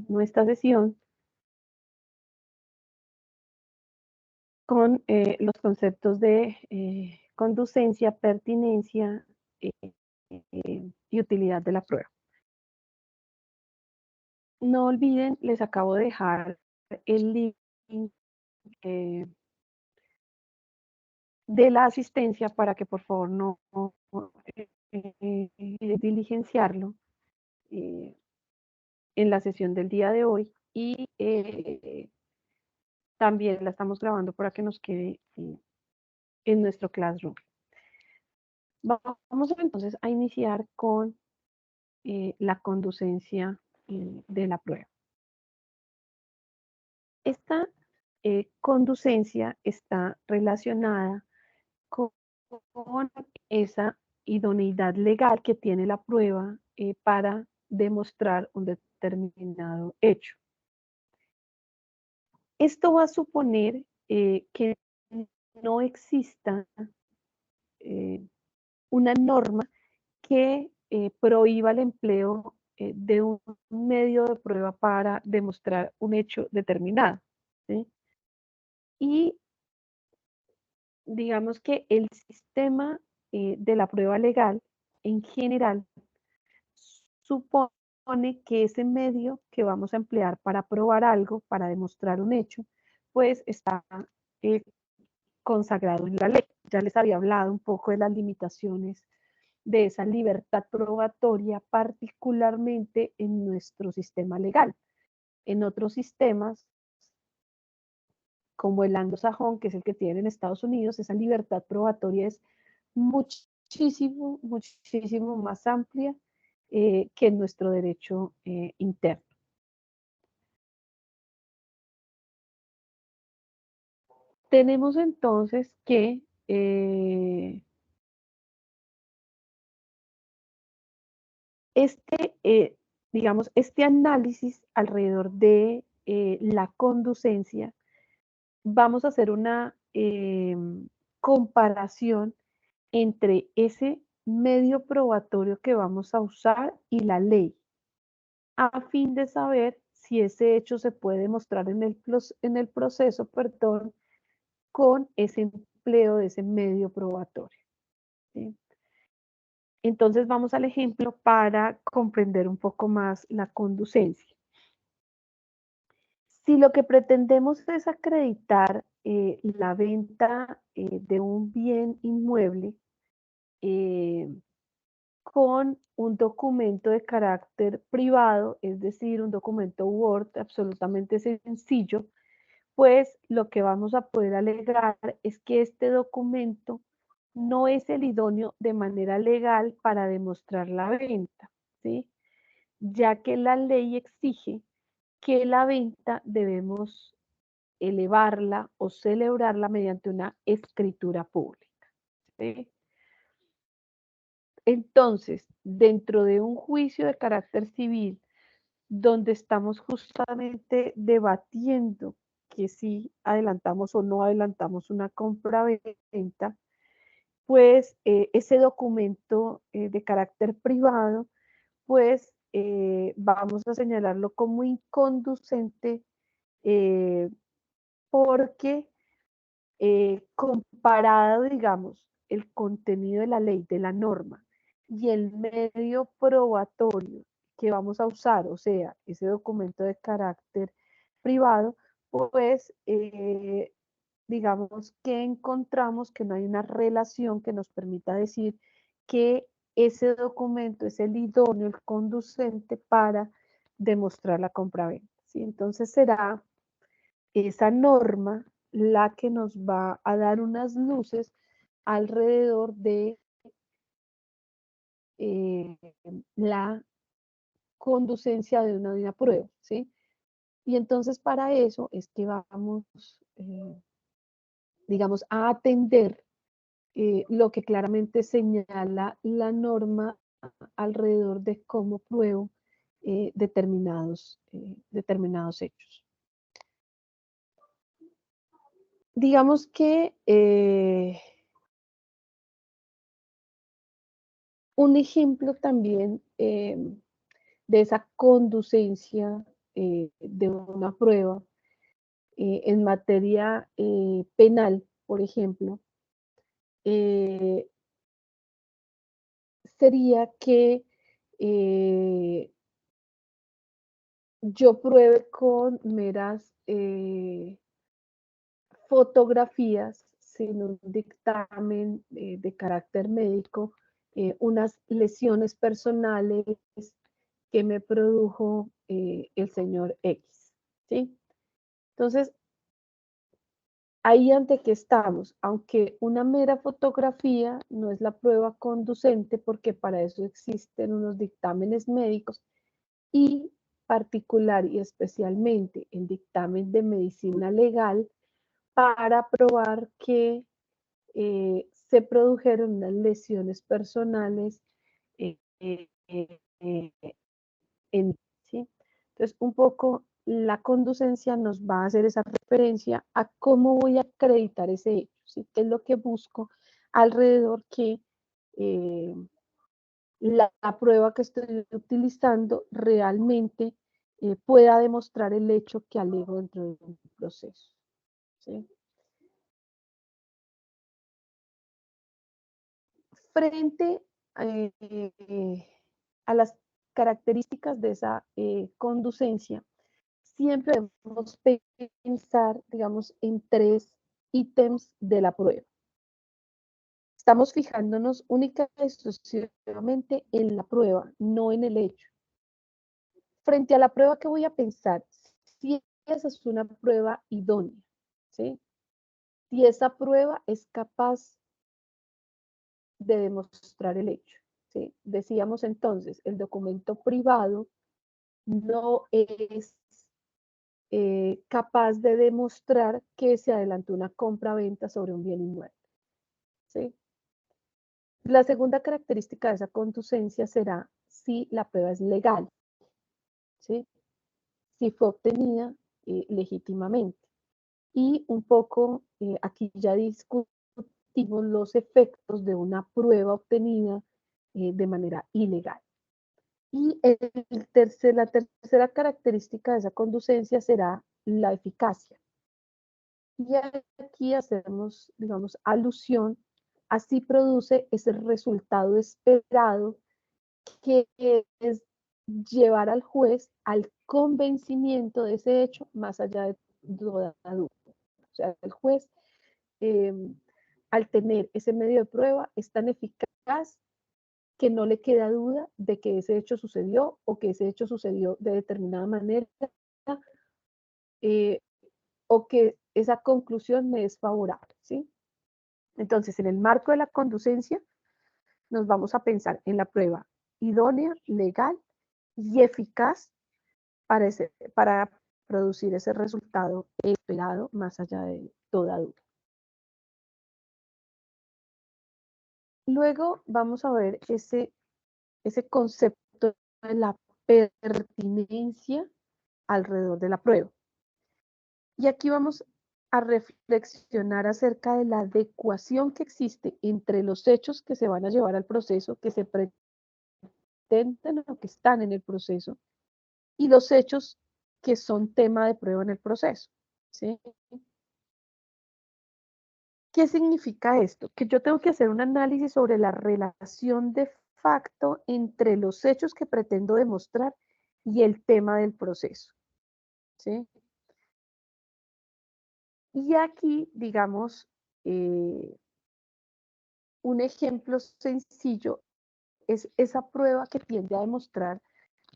nuestra sesión con los conceptos de conducencia, pertinencia y utilidad de la prueba. No olviden, les acabo de dejar el link de la asistencia para que por favor no diligenciarlo en la sesión del día de hoy y también la estamos grabando para que nos quede en nuestro Classroom. Vamos entonces a iniciar con la conducencia de la prueba. Esta conducencia está relacionada con esa idoneidad legal que tiene la prueba para demostrar un determinado hecho. Esto va a suponer que no exista una norma que prohíba el empleo de un medio de prueba para demostrar un hecho determinado, ¿sí? Y digamos que el sistema de la prueba legal en general supone que ese medio que vamos a emplear para probar algo, para demostrar un hecho, pues está eh, consagrado en la ley. Ya les había hablado un poco de las limitaciones de esa libertad probatoria, particularmente en nuestro sistema legal. En otros sistemas, como el anglosajón, que es el que tienen en Estados Unidos, esa libertad probatoria es muchísimo más amplia que en nuestro derecho interno. Tenemos entonces que digamos, este análisis alrededor de la conducencia, vamos a hacer una comparación entre ese medio probatorio que vamos a usar y la ley, a fin de saber si ese hecho se puede demostrar en el proceso, perdón, con ese empleo de ese medio probatorio, ¿sí? Entonces vamos al ejemplo para comprender un poco más la conducencia. Si lo que pretendemos es acreditar la venta de un bien inmueble con un documento de carácter privado, es decir, un documento Word absolutamente sencillo, pues lo que vamos a poder alegar es que este documento no es el idóneo de manera legal para demostrar la venta, ¿sí? Ya que la ley exige que la venta debemos elevarla o celebrarla mediante una escritura pública, ¿sí? Entonces, dentro de un juicio de carácter civil, donde estamos justamente debatiendo que si adelantamos o no adelantamos una compra-venta, pues ese documento de carácter privado, pues vamos a señalarlo como inconducente porque comparado, digamos, el contenido de la ley, de la norma, y el medio probatorio que vamos a usar, o sea, ese documento de carácter privado, pues digamos que encontramos que no hay una relación que nos permita decir que ese documento es el idóneo, el conducente para demostrar la compraventa, ¿sí? Entonces será esa norma la que nos va a dar unas luces alrededor de la conducencia de una prueba, ¿sí? Y entonces para eso es que vamos, digamos, a atender lo que claramente señala la norma alrededor de cómo pruebo determinados hechos. Digamos que un ejemplo también de esa conducencia de una prueba en materia penal, por ejemplo, eh, sería que yo pruebe con meras fotografías sin un dictamen de carácter médico, unas lesiones personales que me produjo el señor X, ¿sí? Entonces, ahí ante qué estamos, aunque una mera fotografía no es la prueba conducente porque para eso existen unos dictámenes médicos y particular y especialmente el dictamen de medicina legal para probar que se produjeron unas lesiones personales eh, eh, eh, ¿sí? Entonces, un poco la conducencia nos va a hacer esa referencia a cómo voy a acreditar ese hecho, ¿sí? ¿Qué es lo que busco alrededor que la prueba que estoy utilizando realmente pueda demostrar el hecho que alego dentro de un proceso, ¿sí? Frente a las características de esa conducencia, siempre debemos pensar, digamos, en tres ítems de la prueba. Estamos fijándonos única y exclusivamente en la prueba, no en el hecho. Frente a la prueba, ¿qué voy a pensar? Si esa es una prueba idónea, ¿sí? Si esa prueba es capaz de demostrar el hecho, ¿sí? Decíamos entonces, el documento privado no es capaz de demostrar que se adelantó una compra-venta sobre un bien inmueble, ¿sí? La segunda característica de esa conducencia será si la prueba es legal, ¿sí? Si fue obtenida legítimamente. Y un poco, aquí ya discutimos los efectos de una prueba obtenida de manera ilegal. Y la tercera característica de esa conducencia será la eficacia. Y aquí hacemos, digamos, alusión a si produce ese resultado esperado que es llevar al juez al convencimiento de ese hecho más allá de toda duda. O sea, el juez, eh, al tener ese medio de prueba, es tan eficaz que no le queda duda de que ese hecho sucedió o que ese hecho sucedió de determinada manera eh, o que esa conclusión me es favorable, ¿sí? Entonces, en el marco de la conducencia, nos vamos a pensar en la prueba idónea, legal y eficaz para producir ese resultado esperado más allá de toda duda. Luego vamos a ver ese concepto de la pertinencia alrededor de la prueba. Y aquí vamos a reflexionar acerca de la adecuación que existe entre los hechos que se van a llevar al proceso, que se pretenden o que están en el proceso, y los hechos que son tema de prueba en el proceso, ¿sí? ¿Qué significa esto? Que yo tengo que hacer un análisis sobre la relación de facto entre los hechos que pretendo demostrar y el tema del proceso, ¿sí? Y aquí, digamos, un ejemplo sencillo es esa prueba que tiende a demostrar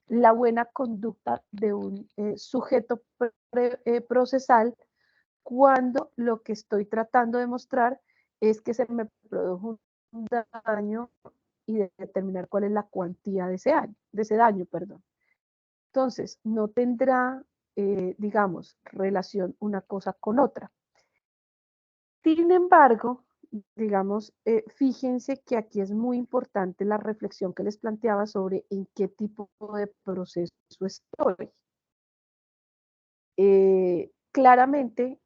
la buena conducta de un sujeto procesal cuando lo que estoy tratando de mostrar es que se me produjo un daño y de determinar cuál es la cuantía de ese daño, perdón. Entonces, no tendrá, digamos, relación una cosa con otra. Sin embargo, digamos, fíjense que aquí es muy importante la reflexión que les planteaba sobre en qué tipo de proceso estoy. Claramente,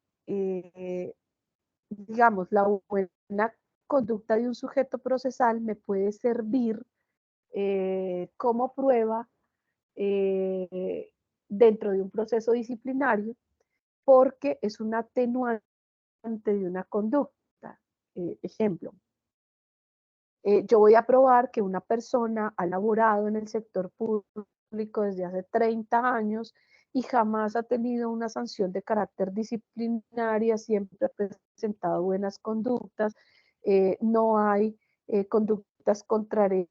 digamos, la buena conducta de un sujeto procesal me puede servir como prueba dentro de un proceso disciplinario, porque es un atenuante de una conducta. Ejemplo, yo voy a probar que una persona ha laborado en el sector público desde hace 30 años y jamás ha tenido una sanción de carácter disciplinaria, siempre ha presentado buenas conductas, no hay conductas contrarias,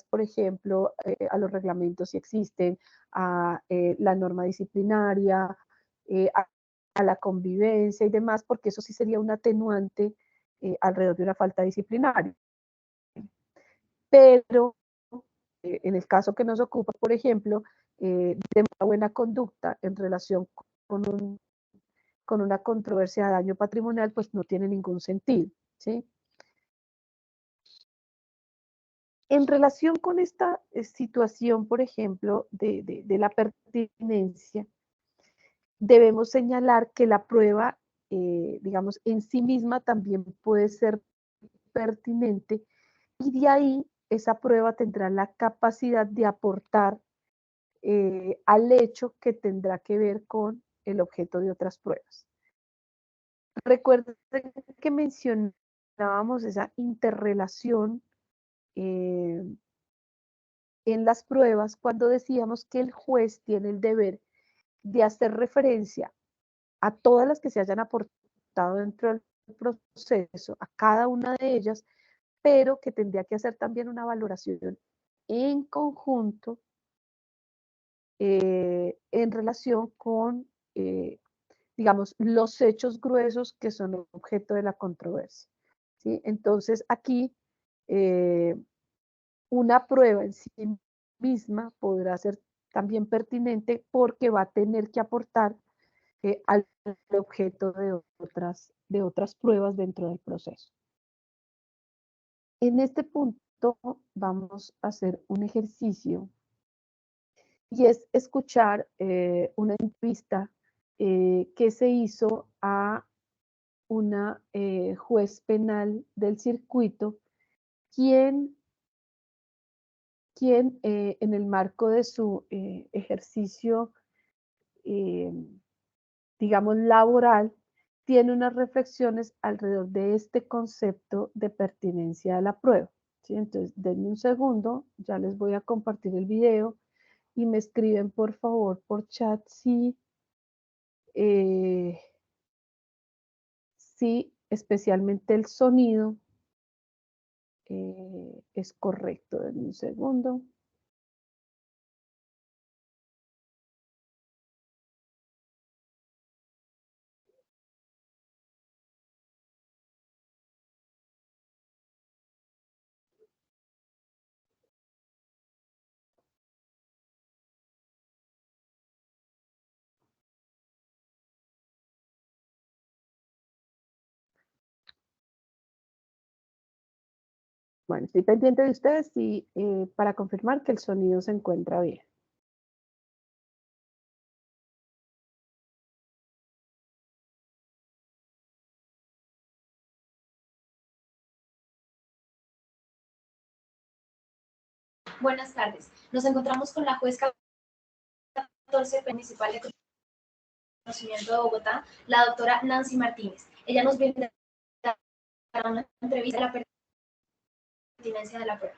por ejemplo, a los reglamentos si existen, a la norma disciplinaria, a la convivencia y demás, porque eso sí sería un atenuante alrededor de una falta disciplinaria. Pero en el caso que nos ocupa, por ejemplo, de una buena conducta en relación con una controversia de daño patrimonial, pues no tiene ningún sentido, ¿sí? En relación con esta situación, por ejemplo, de la pertinencia, debemos señalar que la prueba, digamos, en sí misma también puede ser pertinente y de ahí esa prueba tendrá la capacidad de aportar al hecho que tendrá que ver con el objeto de otras pruebas. Recuerden que mencionábamos esa interrelación en las pruebas cuando decíamos que el juez tiene el deber de hacer referencia a todas las que se hayan aportado dentro del proceso, a cada una de ellas, pero que tendría que hacer también una valoración en conjunto en relación con, digamos, los hechos gruesos que son objeto de la controversia, ¿sí? Entonces, aquí una prueba en sí misma podrá ser también pertinente porque va a tener que aportar al objeto de otras pruebas dentro del proceso. En este punto vamos a hacer un ejercicio y es escuchar una entrevista que se hizo a una juez penal del circuito, quien en el marco de su ejercicio, digamos, laboral, tiene unas reflexiones alrededor de este concepto de pertinencia de la prueba, ¿sí? Entonces, denme un segundo, ya les voy a compartir el video y me escriben por favor por chat si, si especialmente el sonido es correcto. Denme un segundo. Bueno, estoy pendiente de ustedes y para confirmar que el sonido se encuentra bien. Buenas tardes. Nos encontramos con la juez 14 municipal de conocimiento de Bogotá, la doctora Nancy Martínez. Ella nos brindará una entrevista a la pertinencia de la prueba.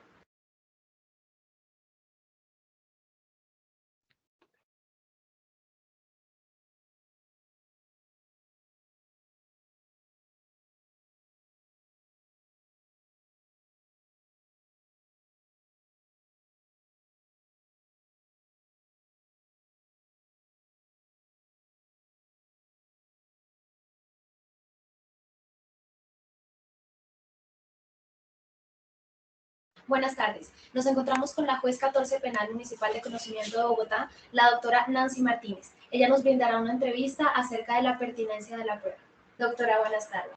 Buenas tardes. Nos encontramos con la juez 14 penal municipal de conocimiento de Bogotá, la doctora Nancy Martínez. Ella nos brindará una entrevista acerca de la pertinencia de la prueba. Doctora, buenas tardes.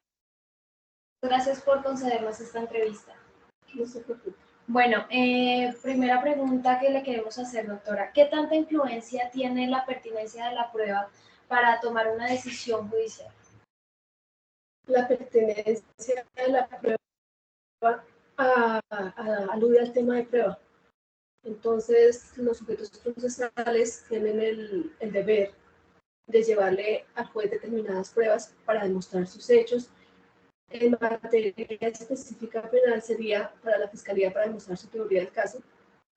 Gracias por concedernos esta entrevista. No se preocupe. Bueno, primera pregunta que le queremos hacer, doctora. ¿Qué tanta influencia tiene la pertinencia de la prueba para tomar una decisión judicial? La pertinencia de la prueba alude al tema de prueba. Entonces, los sujetos procesales tienen el deber de llevarle al juez determinadas pruebas para demostrar sus hechos. En materia específica penal sería para la Fiscalía para demostrar su teoría del caso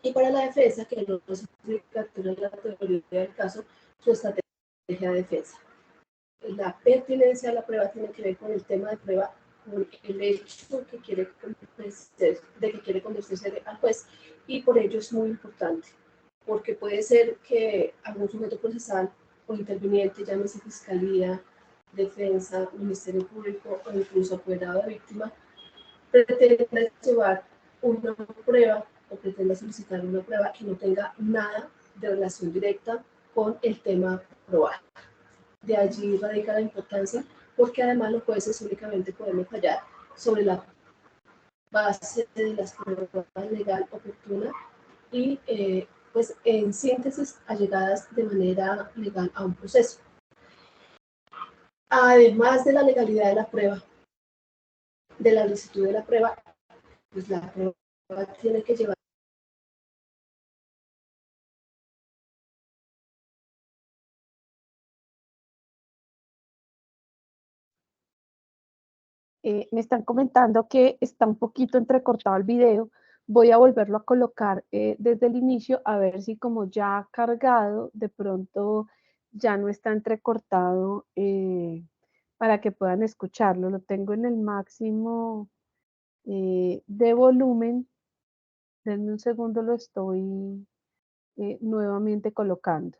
y para la defensa, que no es obligatoria la teoría del caso, su estrategia de defensa. La pertinencia de la prueba tiene que ver con el tema de prueba, con el hecho que quiere convencerse al juez, y por ello es muy importante, porque puede ser que algún sujeto procesal o interviniente, llámese Fiscalía, Defensa, Ministerio Público o incluso apoderado de víctima, pretenda llevar una prueba o pretenda solicitar una prueba que no tenga nada de relación directa con el tema probado. De allí radica la importancia, porque además los jueces únicamente podemos fallar sobre la base de las pruebas legal oportuna y, pues, en síntesis, allegadas de manera legal a un proceso. Además de la legalidad de la prueba, de la licitud de la prueba, pues la prueba tiene que llevar Me están comentando que está un poquito entrecortado el video. Voy a volverlo a colocar desde el inicio a ver si como ya ha cargado, de pronto ya no está entrecortado para que puedan escucharlo. Lo tengo en el máximo de volumen. Denme un segundo, lo estoy nuevamente colocando.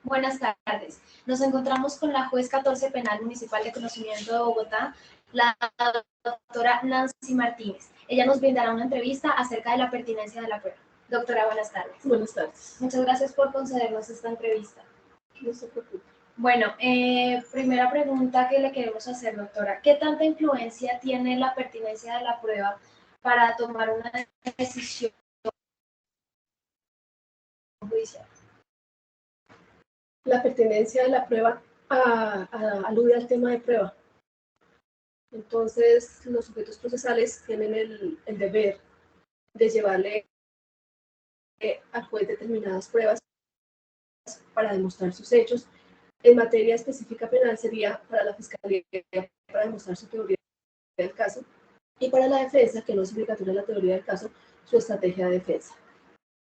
Buenas tardes. Nos encontramos con la juez 14 Penal Municipal de Conocimiento de Bogotá, la doctora Nancy Martínez. Ella nos brindará una entrevista acerca de la pertinencia de la prueba. Doctora, buenas tardes. Buenas tardes. Muchas gracias por concedernos esta entrevista. No se preocupe. Bueno, primera pregunta que le queremos hacer, doctora. ¿Qué tanta influencia tiene la pertinencia de la prueba para tomar una decisión judicial? La pertinencia de la prueba alude al tema de prueba. Entonces, los sujetos procesales tienen el deber de llevarle al juez determinadas pruebas para demostrar sus hechos. En materia específica penal sería para la Fiscalía para demostrar su teoría del caso y para la defensa, que no es obligatoria la teoría del caso, su estrategia de defensa.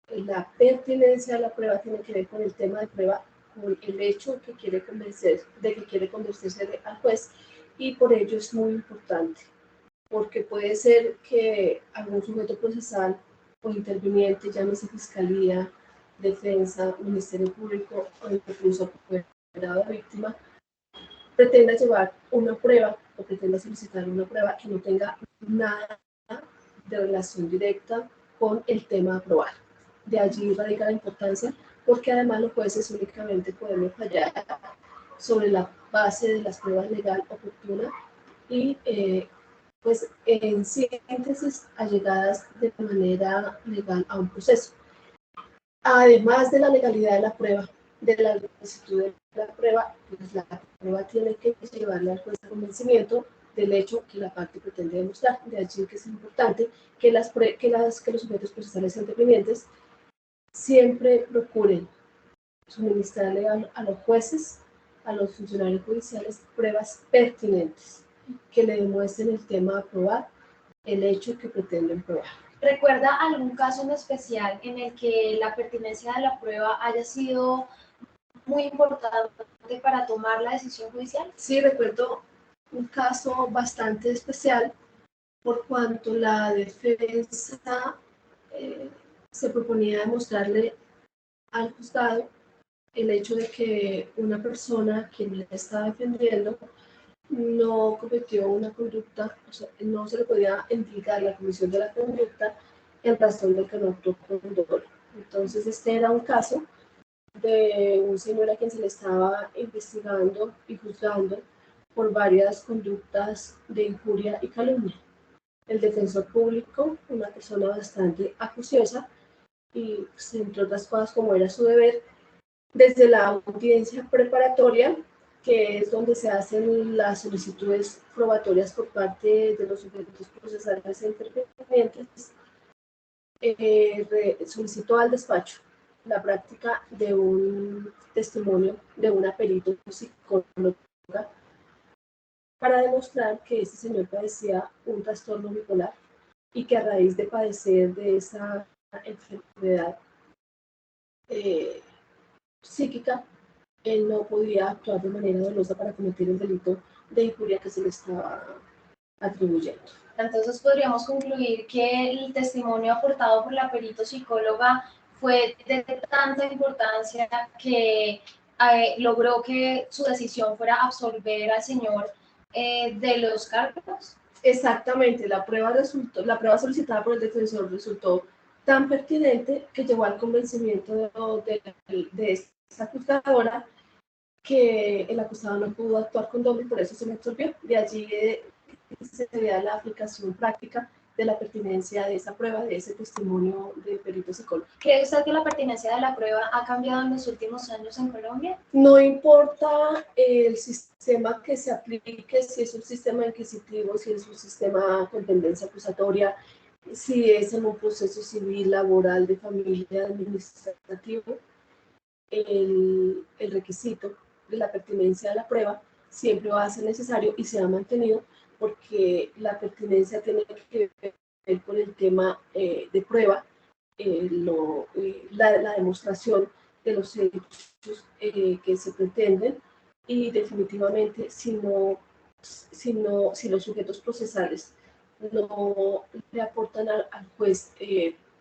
La pertinencia de la prueba tiene que ver con el tema de prueba, con el hecho que quiere convencerse al juez, y por ello es muy importante, porque puede ser que algún sujeto procesal o interviniente, llámese Fiscalía, Defensa, Ministerio Público o incluso apoderado de víctima, pretenda llevar una prueba o pretenda solicitar una prueba que no tenga nada de relación directa con el tema a probar. De allí radica la importancia, porque además los jueces únicamente podemos fallar sobre la base de las pruebas legal oportuna y, pues, en síntesis, allegadas de manera legal a un proceso. Además de la legalidad de la prueba, de la licitud de la prueba, pues la prueba tiene que llevarle al juez a convencimiento del hecho que la parte pretende demostrar. De allí que es importante que los sujetos procesales intervinientes siempre procuren suministrarle a los jueces, a los funcionarios judiciales, pruebas pertinentes que le demuestren el tema a probar, el hecho que pretenden probar. ¿Recuerda algún caso en especial en el que la pertinencia de la prueba haya sido muy importante para tomar la decisión judicial? Sí, recuerdo un caso bastante especial, por cuanto la defensa se proponía demostrarle al juzgado el hecho de que una persona quien le estaba defendiendo no cometió una conducta, o sea, no se le podía indicar la comisión de la conducta en razón de que no actuó con dolo. Entonces, este era un caso de un señor a quien se le estaba investigando y juzgando por varias conductas de injuria y calumnia. El defensor público, una persona bastante acuciosa, y, entre otras cosas, como era su deber, desde la audiencia preparatoria, que es donde se hacen las solicitudes probatorias por parte de los sujetos procesales e intervinientes, solicitó al despacho la práctica de un testimonio de una perito psicóloga para demostrar que este señor padecía un trastorno bipolar y que a raíz de padecer de esa enfermedad psíquica, él no podía actuar de manera dolosa para cometer el delito de injuria que se le estaba atribuyendo. Entonces podríamos concluir que el testimonio aportado por la perito psicóloga fue de tanta importancia que logró que su decisión fuera absolver al señor de los cargos. Exactamente, la prueba solicitada por el defensor resultó tan pertinente que llevó al convencimiento de esta acusadora que el acusado no pudo actuar con dolo y por eso se le absolvió. De allí se vea la aplicación práctica de la pertinencia de esa prueba, de ese testimonio del perito psicólogo. ¿Cree usted que la pertinencia de la prueba ha cambiado en los últimos años en Colombia? No importa el sistema que se aplique, si es un sistema inquisitivo, si es un sistema con tendencia acusatoria, si es en un proceso civil, laboral, de familia, administrativo, el requisito de la pertinencia de la prueba siempre va a ser necesario y se ha mantenido porque la pertinencia tiene que ver con el tema de prueba, la demostración de los hechos que se pretenden y definitivamente si los sujetos procesales no le aportan al juez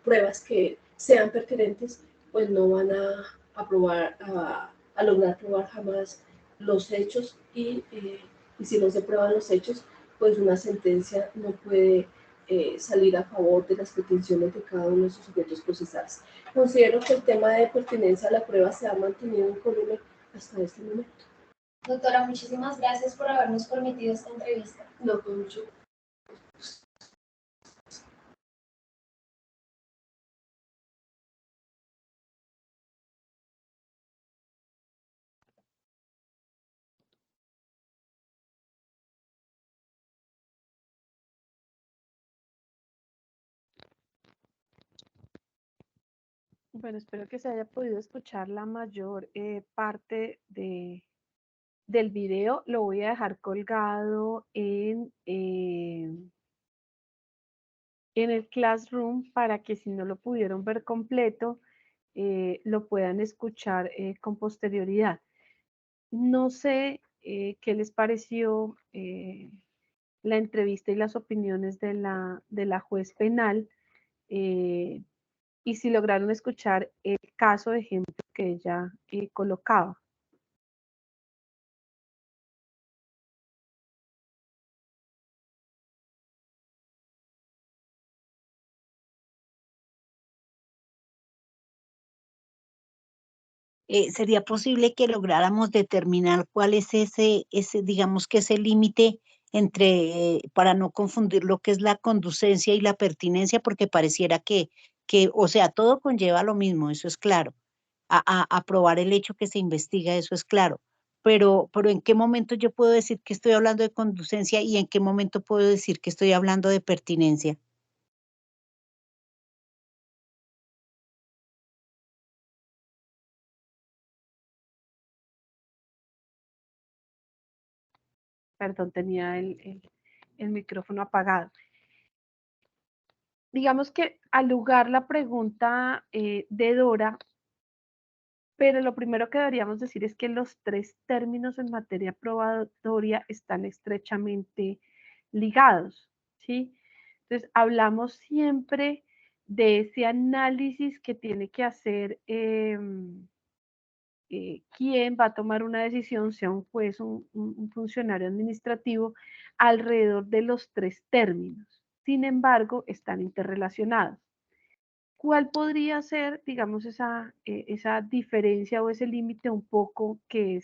pruebas que sean pertinentes, pues no van a lograr probar jamás los hechos y si no se prueban los hechos, pues una sentencia no puede salir a favor de las pretensiones de cada uno de sus sujetos procesales. Considero que el tema de pertinencia a la prueba se ha mantenido incólume hasta este momento. Doctora, muchísimas gracias por habernos permitido esta entrevista. No, con mucho. Bueno, espero que se haya podido escuchar la mayor parte del video. Lo voy a dejar colgado en el Classroom para que si no lo pudieron ver completo, lo puedan escuchar con posterioridad. No sé qué les pareció la entrevista y las opiniones de la juez penal y si lograron escuchar el caso de ejemplo que ella colocaba. ¿Sería posible que lográramos determinar cuál es digamos que ese límite entre, para no confundir lo que es la conducencia y la pertinencia, porque pareciera o sea, todo conlleva lo mismo, eso es claro, a probar el hecho que se investiga, eso es claro, pero ¿en qué momento yo puedo decir que estoy hablando de conducencia y en qué momento puedo decir que estoy hablando de pertinencia? Perdón, tenía el micrófono apagado. Digamos que al lugar la pregunta de Dora, pero lo primero que deberíamos decir es que los tres términos en materia probatoria están estrechamente ligados, ¿sí? Entonces, hablamos siempre de ese análisis que tiene que hacer quién va a tomar una decisión, sea un juez o un funcionario administrativo, alrededor de los tres términos. Sin embargo, están interrelacionados. ¿Cuál podría ser, digamos, esa diferencia o ese límite un poco que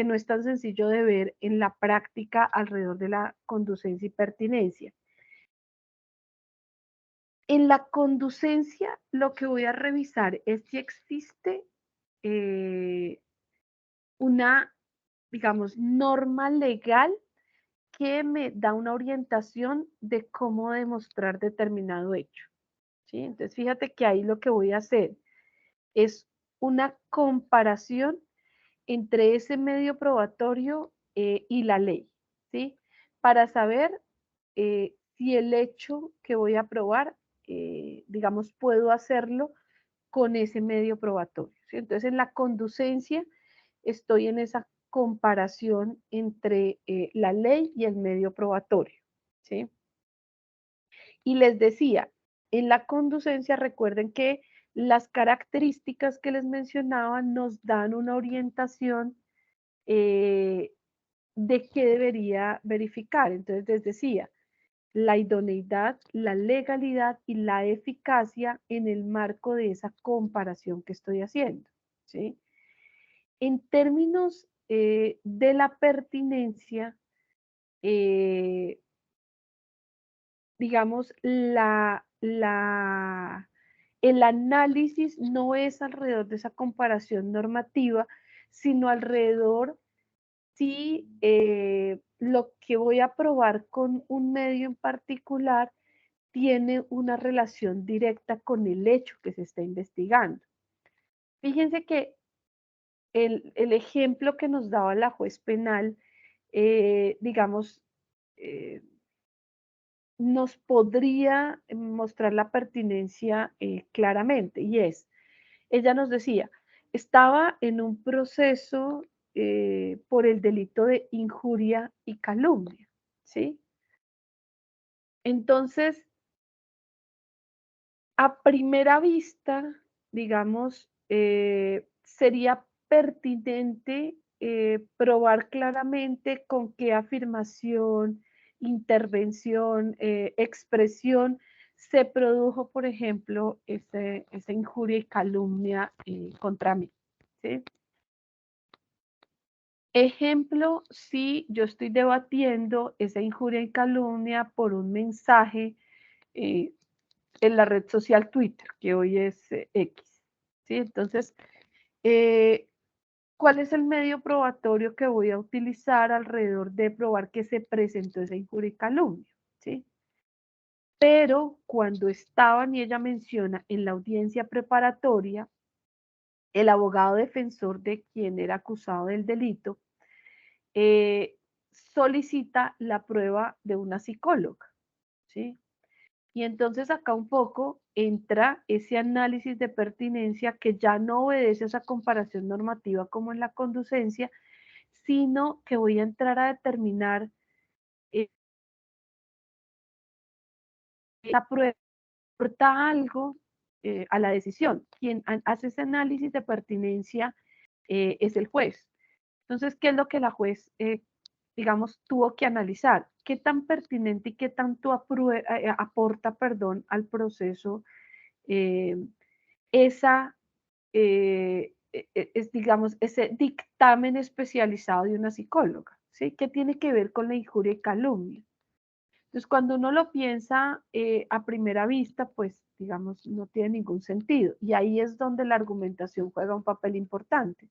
no es tan sencillo de ver en la práctica alrededor de la conducencia y pertinencia? En la conducencia, lo que voy a revisar es si existe una, digamos, norma legal que me da una orientación de cómo demostrar determinado hecho. ¿Sí? Entonces, fíjate que ahí lo que voy a hacer es una comparación entre ese medio probatorio y la ley, ¿sí? Para saber si el hecho que voy a probar, digamos, puedo hacerlo con ese medio probatorio, ¿sí? Entonces, en la conducencia estoy en esa comparación entre la ley y el medio probatorio, ¿sí? Y les decía, en la conducencia recuerden que las características que les mencionaba nos dan una orientación de qué debería verificar. Entonces les decía, la idoneidad, la legalidad y la eficacia en el marco de esa comparación que estoy haciendo, ¿sí? En términos de la pertinencia, digamos, el análisis no es alrededor de esa comparación normativa, sino alrededor si lo que voy a probar con un medio en particular tiene una relación directa con el hecho que se está investigando. Fíjense que el ejemplo que nos daba la juez penal, digamos, nos podría mostrar la pertinencia claramente, y es, ella nos decía, estaba en un proceso por el delito de injuria y calumnia, ¿sí? Entonces, a primera vista, digamos, sería pertinente probar claramente con qué afirmación, intervención, expresión se produjo, por ejemplo, esa injuria y calumnia contra mí, ¿sí? Ejemplo, si yo estoy debatiendo esa injuria y calumnia por un mensaje eh, en la red social Twitter, que hoy es X, ¿sí? Entonces, ¿cuál es el medio probatorio que voy a utilizar alrededor de probar que se presentó esa injuria y calumnia, ¿sí? Pero cuando estaban, y ella menciona en la audiencia preparatoria, el abogado defensor de quien era acusado del delito solicita la prueba de una psicóloga, ¿sí? Y entonces acá un poco entra ese análisis de pertinencia que ya no obedece a esa comparación normativa como en la conducencia, sino que voy a entrar a determinar la prueba aporta algo a la decisión. Quien hace ese análisis de pertinencia es el juez. Entonces, ¿qué es lo que la juez, digamos, tuvo que analizar? ¿Qué tan pertinente y qué tanto aporta, perdón, al proceso esa, es, digamos, ese dictamen especializado de una psicóloga? ¿Sí? ¿Qué tiene que ver con la injuria y calumnia? Entonces, cuando uno lo piensa a primera vista, pues, digamos, no tiene ningún sentido. Y ahí es donde la argumentación juega un papel importante.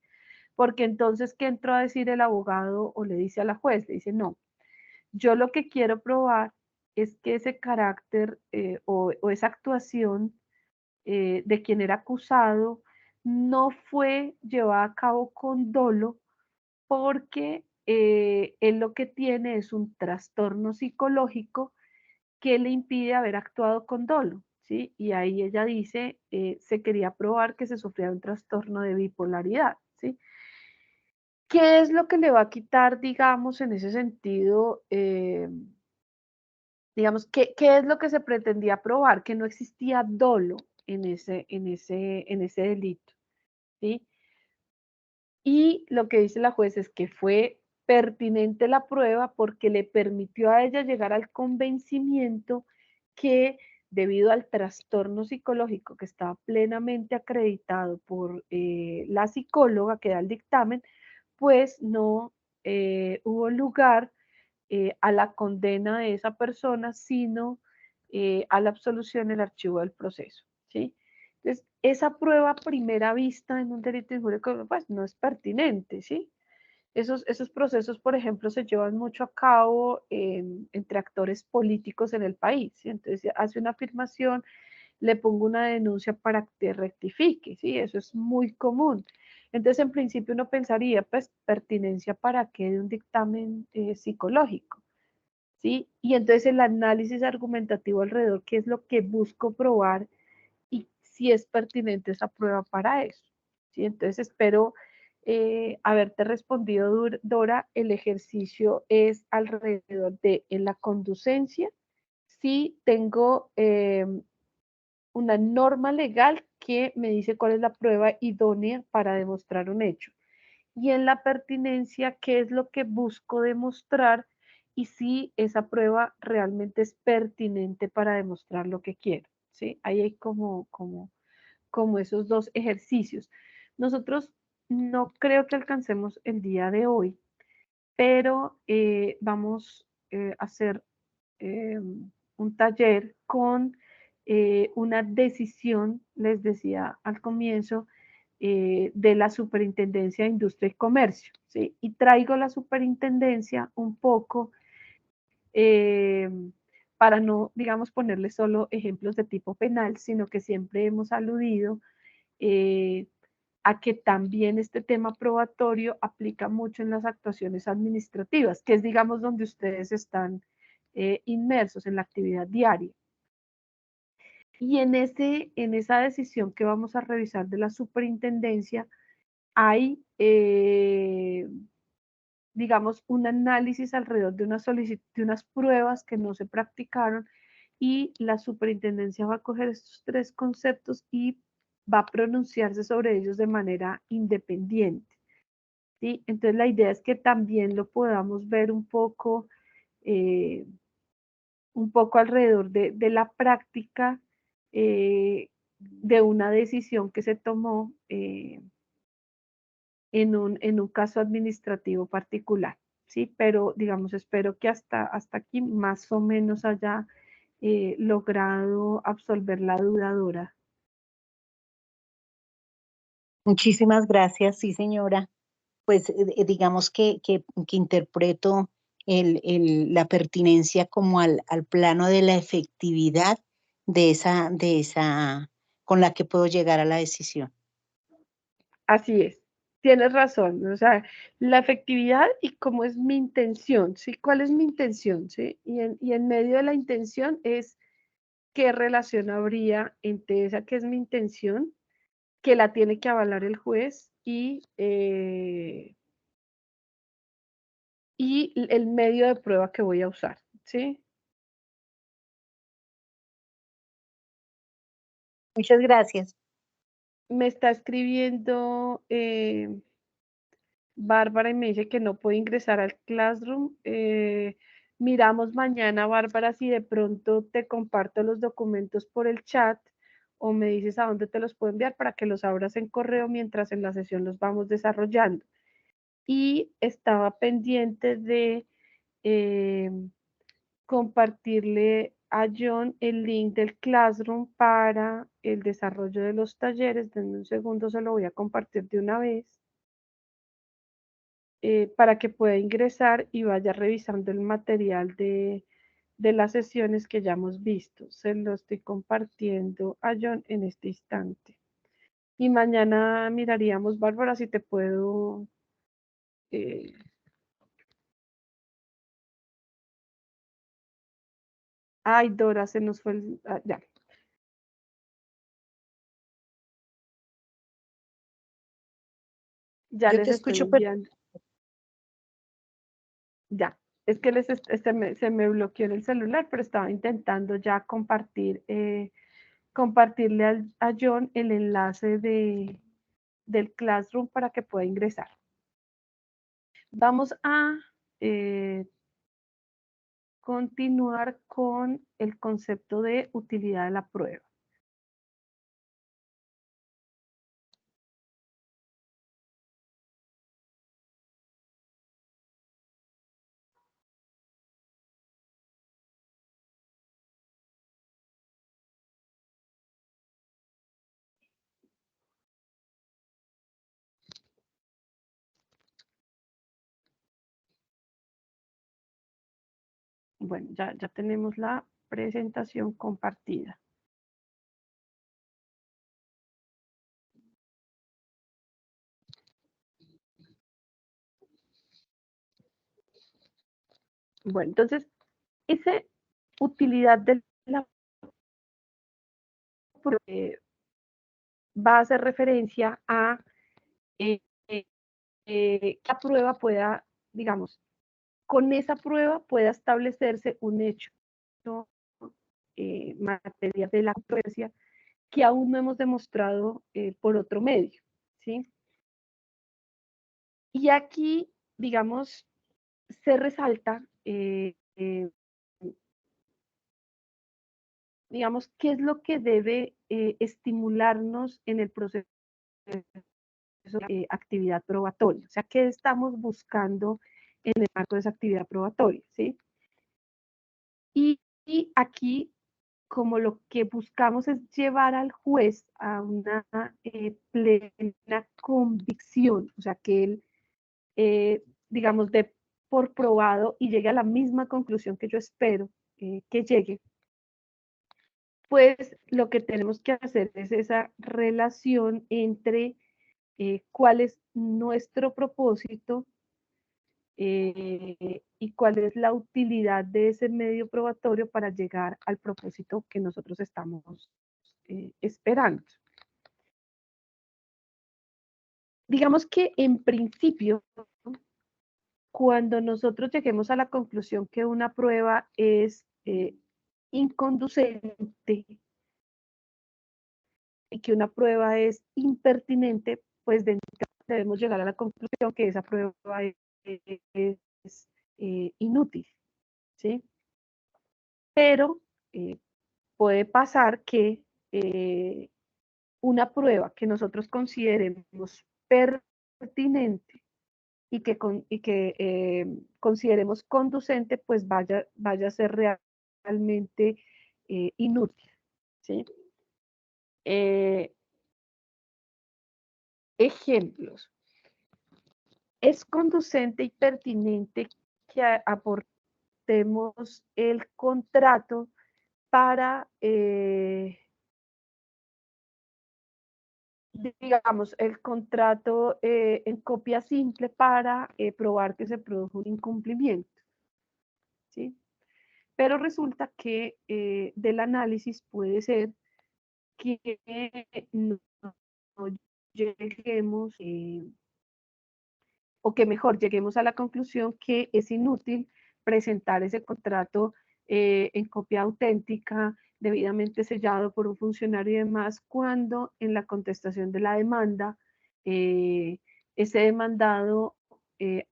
Porque entonces, ¿qué entró a decir el abogado o le dice a la juez? Le dice, no, yo lo que quiero probar es que ese carácter o esa actuación de quien era acusado no fue llevada a cabo con dolo porque él lo que tiene es un trastorno psicológico que le impide haber actuado con dolo, ¿sí? Y ahí ella dice, se quería probar que se sufría un trastorno de bipolaridad, ¿sí? ¿Qué es lo que le va a quitar, digamos, en ese sentido, digamos, qué es lo que se pretendía probar? Que no existía dolo en ese delito, ¿sí? Y lo que dice la juez es que fue pertinente la prueba porque le permitió a ella llegar al convencimiento que debido al trastorno psicológico que estaba plenamente acreditado por la psicóloga que da el dictamen, pues no hubo lugar a la condena de esa persona, sino a la absolución en el archivo del proceso, ¿sí? Entonces, esa prueba a primera vista en un delito de injuria, pues no es pertinente, ¿sí? Esos procesos, por ejemplo, se llevan mucho a cabo entre actores políticos en el país, ¿sí? Entonces, hace una afirmación, le pongo una denuncia para que rectifique, ¿sí? Eso es muy común. Entonces, en principio uno pensaría, pues, pertinencia para qué de un dictamen psicológico, ¿sí? Y entonces el análisis argumentativo alrededor, qué es lo que busco probar y si es pertinente esa prueba para eso, ¿sí? Entonces espero haberte respondido, Dora. El ejercicio es alrededor de en la conducencia, si tengo una norma legal que me dice cuál es la prueba idónea para demostrar un hecho. Y en la pertinencia, qué es lo que busco demostrar y si esa prueba realmente es pertinente para demostrar lo que quiero. ¿Sí? Ahí hay como esos dos ejercicios. Nosotros no creo que alcancemos el día de hoy, pero vamos a hacer un taller con una decisión, les decía al comienzo, de la Superintendencia de Industria y Comercio, ¿sí? Y traigo la superintendencia un poco eh, para no, digamos, ponerle solo ejemplos de tipo penal, sino que siempre hemos aludido eh, a que también este tema probatorio aplica mucho en las actuaciones administrativas, que es, digamos, donde ustedes están inmersos en la actividad diaria. Y en esa decisión que vamos a revisar de la superintendencia, hay, digamos, un análisis alrededor de, de unas pruebas que no se practicaron y la superintendencia va a coger estos tres conceptos y va a pronunciarse sobre ellos de manera independiente, ¿sí? Entonces la idea es que también lo podamos ver un poco alrededor de la práctica de una decisión que se tomó en un caso administrativo particular, ¿sí? Pero, digamos, espero que hasta aquí más o menos haya logrado absolver la dudadora. Muchísimas gracias, sí, señora. Pues digamos que interpreto la pertinencia como al plano de la efectividad de esa, con la que puedo llegar a la decisión. Así es, tienes razón, o sea, la efectividad y cómo es mi intención, ¿sí? ¿Cuál es mi intención, sí? Y en medio de la intención es qué relación habría entre esa que es mi intención, que la tiene que avalar el juez y el medio de prueba que voy a usar, ¿sí? Muchas gracias. Me está escribiendo Bárbara y me dice que no puede ingresar al Classroom. Miramos mañana, Bárbara, si de pronto te comparto los documentos por el chat o me dices a dónde te los puedo enviar para que los abras en correo mientras en la sesión los vamos desarrollando. Y estaba pendiente de compartirle a John el link del Classroom para el desarrollo de los talleres. Denme un segundo, se lo voy a compartir de una vez. Para que pueda ingresar y vaya revisando el material de las sesiones que ya hemos visto. Se lo estoy compartiendo a John en este instante. Y mañana miraríamos, Bárbara, si te puedo... Ay, Dora, se nos fue el... ya. Ya Yo les te estoy escucho, pero enviando. Ya. Es que se me bloqueó en el celular, pero estaba intentando ya compartirle a John el enlace del Classroom para que pueda ingresar. Vamos a continuar con el concepto de utilidad de la prueba. Bueno, ya tenemos la presentación compartida. Bueno, entonces, esa utilidad de la prueba va a hacer referencia a que la prueba pueda, digamos, con esa prueba pueda establecerse un hecho material de la controversia que aún no hemos demostrado por otro medio, ¿sí? Y aquí, digamos, se resalta, digamos, qué es lo que debe estimularnos en el proceso de actividad probatoria, o sea, qué estamos buscando en el marco de esa actividad probatoria, ¿sí? Y aquí, como lo que buscamos es llevar al juez a una plena convicción, o sea, que él, digamos, dé por probado y llegue a la misma conclusión que yo espero que llegue, pues lo que tenemos que hacer es esa relación entre cuál es nuestro propósito y cuál es la utilidad de ese medio probatorio para llegar al propósito que nosotros estamos esperando. Digamos que en principio, cuando nosotros lleguemos a la conclusión que una prueba es inconducente y que una prueba es impertinente, pues debemos llegar a la conclusión que esa prueba es inútil, ¿sí? Pero puede pasar que una prueba que nosotros consideremos pertinente y que consideremos conducente, pues vaya a ser realmente inútil, ¿sí? Ejemplos. Es conducente y pertinente que aportemos el contrato para, digamos, el contrato en copia simple para probar que se produjo un incumplimiento, ¿sí? Pero resulta que del análisis puede ser que no lleguemos, o que mejor lleguemos a la conclusión que es inútil presentar ese contrato en copia auténtica, debidamente sellado por un funcionario y demás, cuando en la contestación de la demanda, ese demandado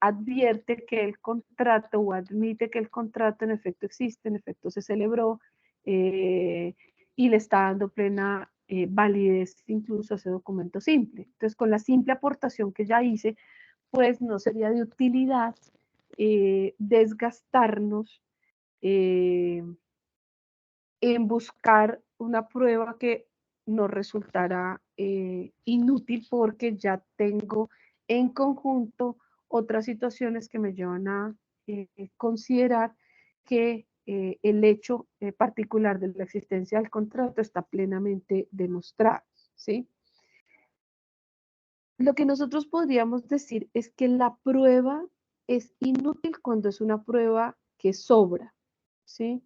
advierte que el contrato o admite que el contrato en efecto existe, en efecto se celebró y le está dando plena validez incluso a ese documento simple. Entonces, con la simple aportación que ya hice, pues no sería de utilidad desgastarnos en buscar una prueba que nos resultará inútil porque ya tengo en conjunto otras situaciones que me llevan a considerar que el hecho particular de la existencia del contrato está plenamente demostrado, ¿sí? Lo que nosotros podríamos decir es que la prueba es inútil cuando es una prueba que sobra, ¿sí?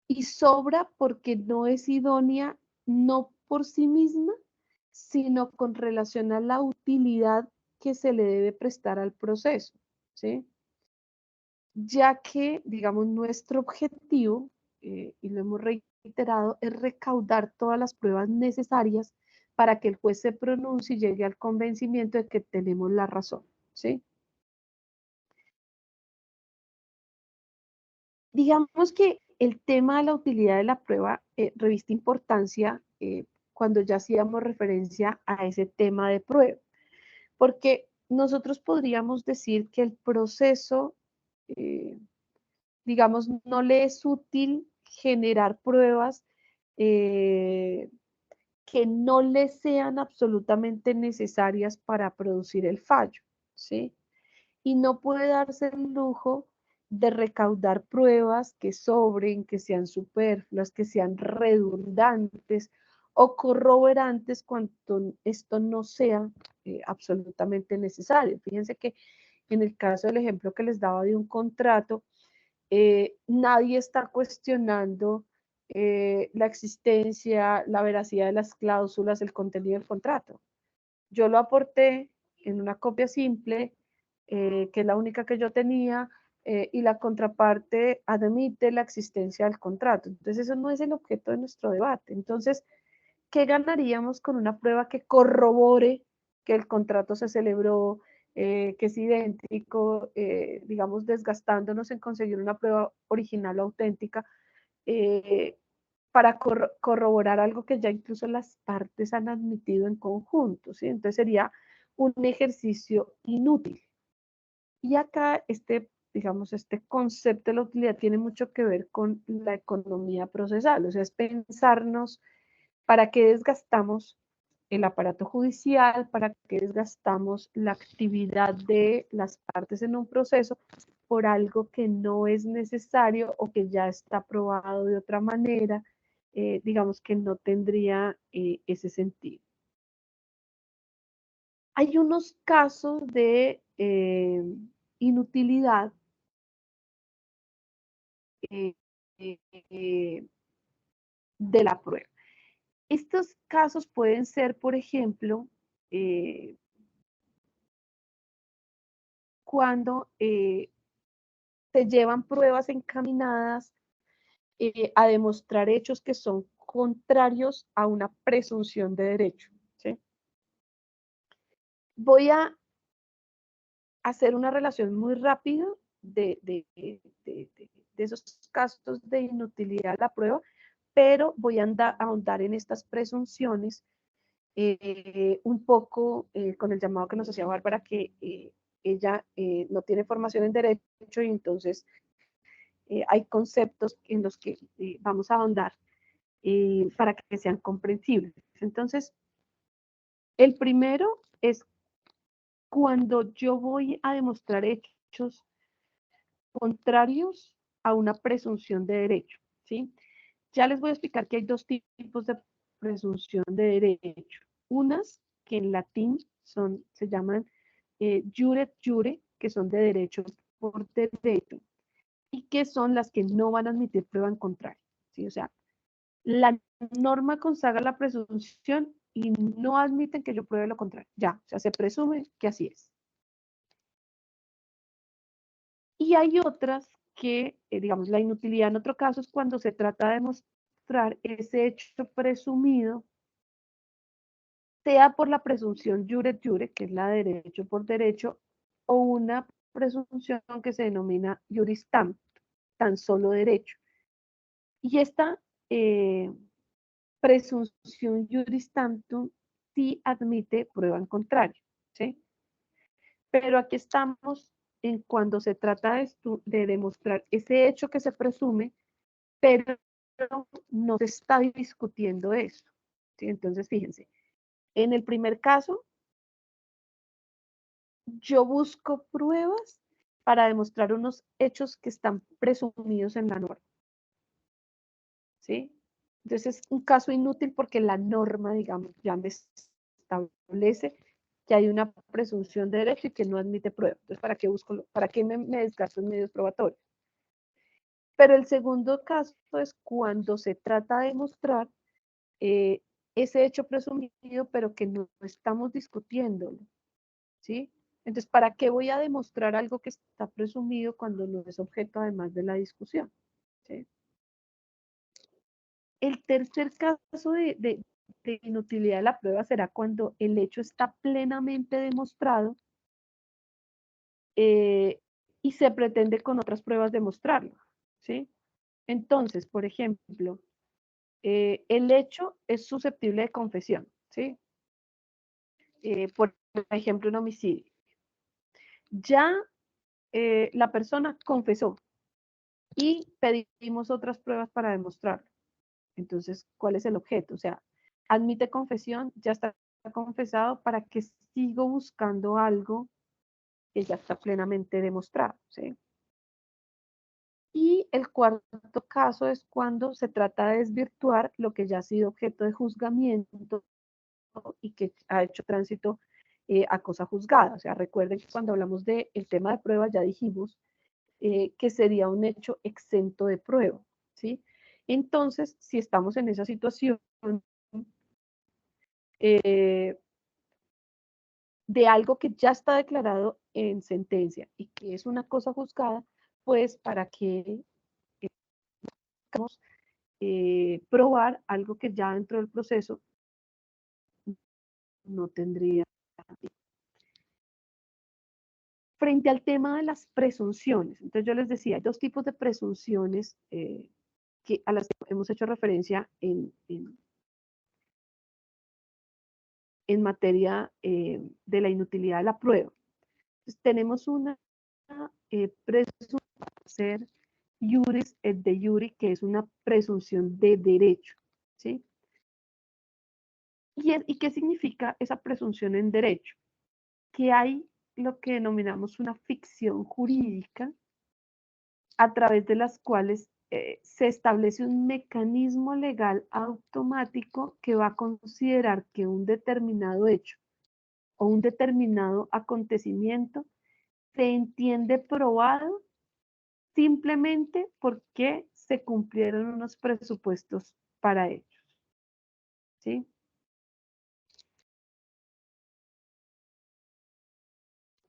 Y sobra porque no es idónea, no por sí misma, sino con relación a la utilidad que se le debe prestar al proceso, ¿sí? Ya que, digamos, nuestro objetivo, y lo hemos reiterado, es recaudar todas las pruebas necesarias para que el juez se pronuncie y llegue al convencimiento de que tenemos la razón, ¿sí? Digamos que el tema de la utilidad de la prueba reviste importancia cuando ya hacíamos referencia a ese tema de prueba, porque nosotros podríamos decir que el proceso, digamos, no le es útil generar pruebas que no le sean absolutamente necesarias para producir el fallo, ¿sí? Y no puede darse el lujo de recaudar pruebas que sobren, que sean superfluas, que sean redundantes o corroborantes cuando esto no sea absolutamente necesario. Fíjense que en el caso del ejemplo que les daba de un contrato, nadie está cuestionando la existencia, la veracidad de las cláusulas, el contenido del contrato. Yo lo aporté en una copia simple, que es la única que yo tenía, y la contraparte admite la existencia del contrato. Entonces, eso no es el objeto de nuestro debate. Entonces, ¿qué ganaríamos con una prueba que corrobore que el contrato se celebró, que es idéntico, digamos, desgastándonos en conseguir una prueba original o auténtica, para corroborar algo que ya incluso las partes han admitido en conjunto, ¿sí? Entonces sería un ejercicio inútil. Y acá digamos, este concepto de la utilidad tiene mucho que ver con la economía procesal, o sea, es pensarnos para qué desgastamos el aparato judicial, para qué desgastamos la actividad de las partes en un proceso por algo que no es necesario o que ya está aprobado de otra manera, digamos que no tendría ese sentido. Hay unos casos de inutilidad eh, de la prueba. Estos casos pueden ser, por ejemplo, cuando se llevan pruebas encaminadas a demostrar hechos que son contrarios a una presunción de derecho, ¿sí? Voy a hacer una relación muy rápida de esos casos de inutilidad de la prueba, pero voy a ahondar en estas presunciones un poco con el llamado que nos hacía Bárbara, que ella no tiene formación en derecho y entonces hay conceptos en los que vamos a ahondar para que sean comprensibles. Entonces, el primero es cuando yo voy a demostrar hechos contrarios a una presunción de derecho, ¿sí? Ya les voy a explicar que hay dos tipos de presunción de derecho. Unas que en latín se llaman jure et jure, que son de derecho por derecho, y que son las que no van a admitir prueba en contrario, ¿sí? O sea, la norma consagra la presunción y no admiten que yo pruebe lo contrario. Ya, o sea, se presume que así es. Y hay otras que, digamos, la inutilidad en otro caso es cuando se trata de demostrar ese hecho presumido, sea por la presunción jure et jure, que es la de derecho por derecho, o una presunción que se denomina juris tam, tan solo derecho. Y esta presunción juris tantum sí admite prueba en contrario, ¿sí? Pero aquí estamos en cuando se trata de demostrar ese hecho que se presume, pero no se está discutiendo eso, ¿sí? Entonces, fíjense, en el primer caso, yo busco pruebas para demostrar unos hechos que están presumidos en la norma, ¿sí? Entonces, es un caso inútil porque la norma, digamos, ya me establece que hay una presunción de derecho y que no admite prueba. Entonces, ¿para qué busco, para qué me desgasto en medios probatorios? Pero el segundo caso es cuando se trata de demostrar ese hecho presumido, pero que no estamos discutiéndolo, ¿sí? Entonces, ¿para qué voy a demostrar algo que está presumido cuando no es objeto además de la discusión? ¿Sí? El tercer caso de inutilidad de la prueba será cuando el hecho está plenamente demostrado y se pretende con otras pruebas demostrarlo, ¿sí? Entonces, por ejemplo, el hecho es susceptible de confesión, ¿sí? Por ejemplo, un homicidio. Ya la persona confesó y pedimos otras pruebas para demostrarlo. Entonces, ¿cuál es el objeto? O sea, admite confesión, ya está confesado, para que sigo buscando algo que ya está plenamente demostrado, ¿sí? Y el cuarto caso es cuando se trata de desvirtuar lo que ya ha sido objeto de juzgamiento y que ha hecho tránsito a cosa juzgada. O sea, recuerden que cuando hablamos del tema de prueba ya dijimos que sería un hecho exento de prueba, ¿sí? Entonces, si estamos en esa situación de algo que ya está declarado en sentencia y que es una cosa juzgada, pues para que probar algo que ya dentro del proceso no tendría. Frente al tema de las presunciones, entonces yo les decía, hay dos tipos de presunciones a las que hemos hecho referencia en materia de la inutilidad de la prueba. Entonces, tenemos una presunción para ser iuris et de iure, que es una presunción de derecho, ¿sí? ¿Y qué significa esa presunción en derecho? Que hay lo que denominamos una ficción jurídica a través de las cuales se establece un mecanismo legal automático que va a considerar que un determinado hecho o un determinado acontecimiento se entiende probado simplemente porque se cumplieron unos presupuestos para ellos, ¿sí?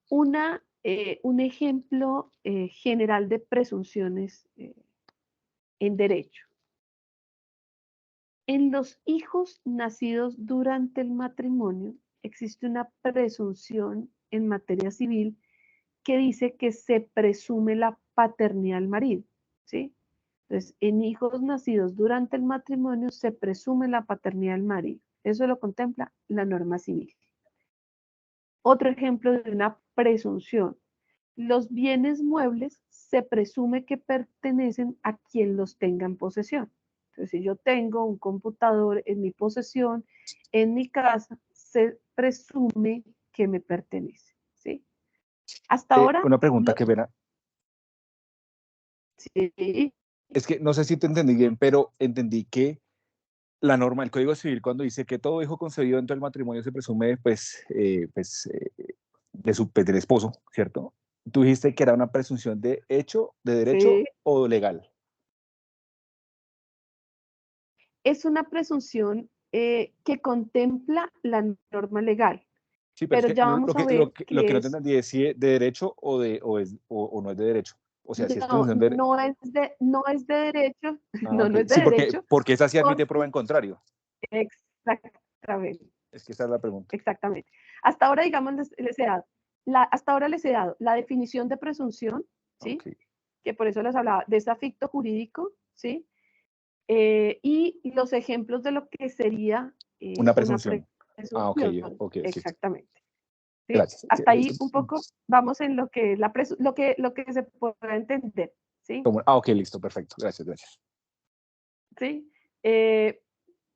Un ejemplo general de presunciones en derecho. En los hijos nacidos durante el matrimonio existe una presunción en materia civil que dice que se presume la paternidad del marido, ¿sí? Entonces, en hijos nacidos durante el matrimonio se presume la paternidad del marido. Eso lo contempla la norma civil. Otro ejemplo de una presunción. Los bienes muebles se presume que pertenecen a quien los tenga en posesión. Entonces, si yo tengo un computador en mi posesión, en mi casa, se presume que me pertenece, ¿sí? Hasta ahora, Una pregunta que verá. sí, Es que no sé si te entendí bien, pero entendí que la norma, el Código Civil, cuando dice que todo hijo concebido dentro del matrimonio se presume, del esposo, ¿cierto? Tú dijiste que era una presunción de hecho, de derecho sí, o legal. es una presunción que contempla la norma legal, Sí, pero es pero que ya vamos a ver lo que que no te es, entendí es si es de derecho o no es de derecho. O sea, si es no, presunción de... no es de derecho, Ah, no, ok. no es de Sí, derecho, porque esa sí admite prueba porque en contrario. exactamente, Es que esa es la pregunta. exactamente. Hasta ahora, digamos, les he dado, hasta ahora les he dado la definición de presunción, ¿sí? Ok. Que por eso les hablaba de ese afecto jurídico, ¿sí? Y los ejemplos de lo que sería Una una presunción. Ah, ok, presunción, ok, ok. exactamente. ¿Sí? Gracias. Hasta ahí un poco vamos en lo que, lo que se pueda entender, ¿sí? Ok, listo, perfecto. Gracias, gracias. ¿Sí?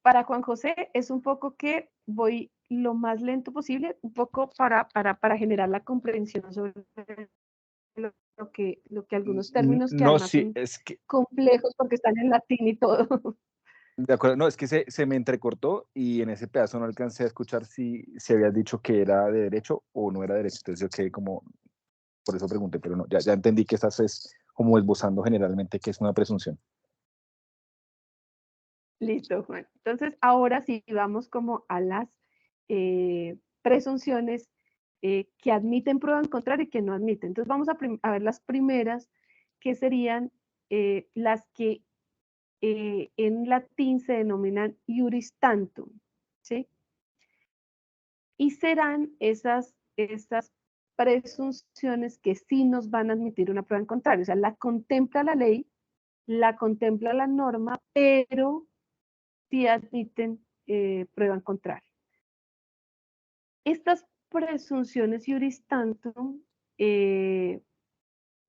Para Juan José es un poco que voy lo más lento posible, un poco para generar la comprensión sobre lo que algunos términos que No, además sí, son es que, complejos porque están en latín y todo. de acuerdo, no, es que se me entrecortó y en ese pedazo no alcancé a escuchar si habías dicho que era de derecho o no era de derecho. Entonces yo quedé como, por eso pregunté, pero no, ya entendí que estás es como esbozando generalmente que es una presunción. Listo, Juan. Entonces, ahora sí vamos como a las presunciones que admiten prueba en contrario y que no admiten. Entonces, vamos a ver las primeras, que serían las que en latín se denominan iuris tantum, ¿sí? Y serán esas presunciones que sí nos van a admitir una prueba en contrario. O sea, la contempla la ley, la contempla la norma, pero sí admiten prueba en contrario. Estas presunciones iuris tantum,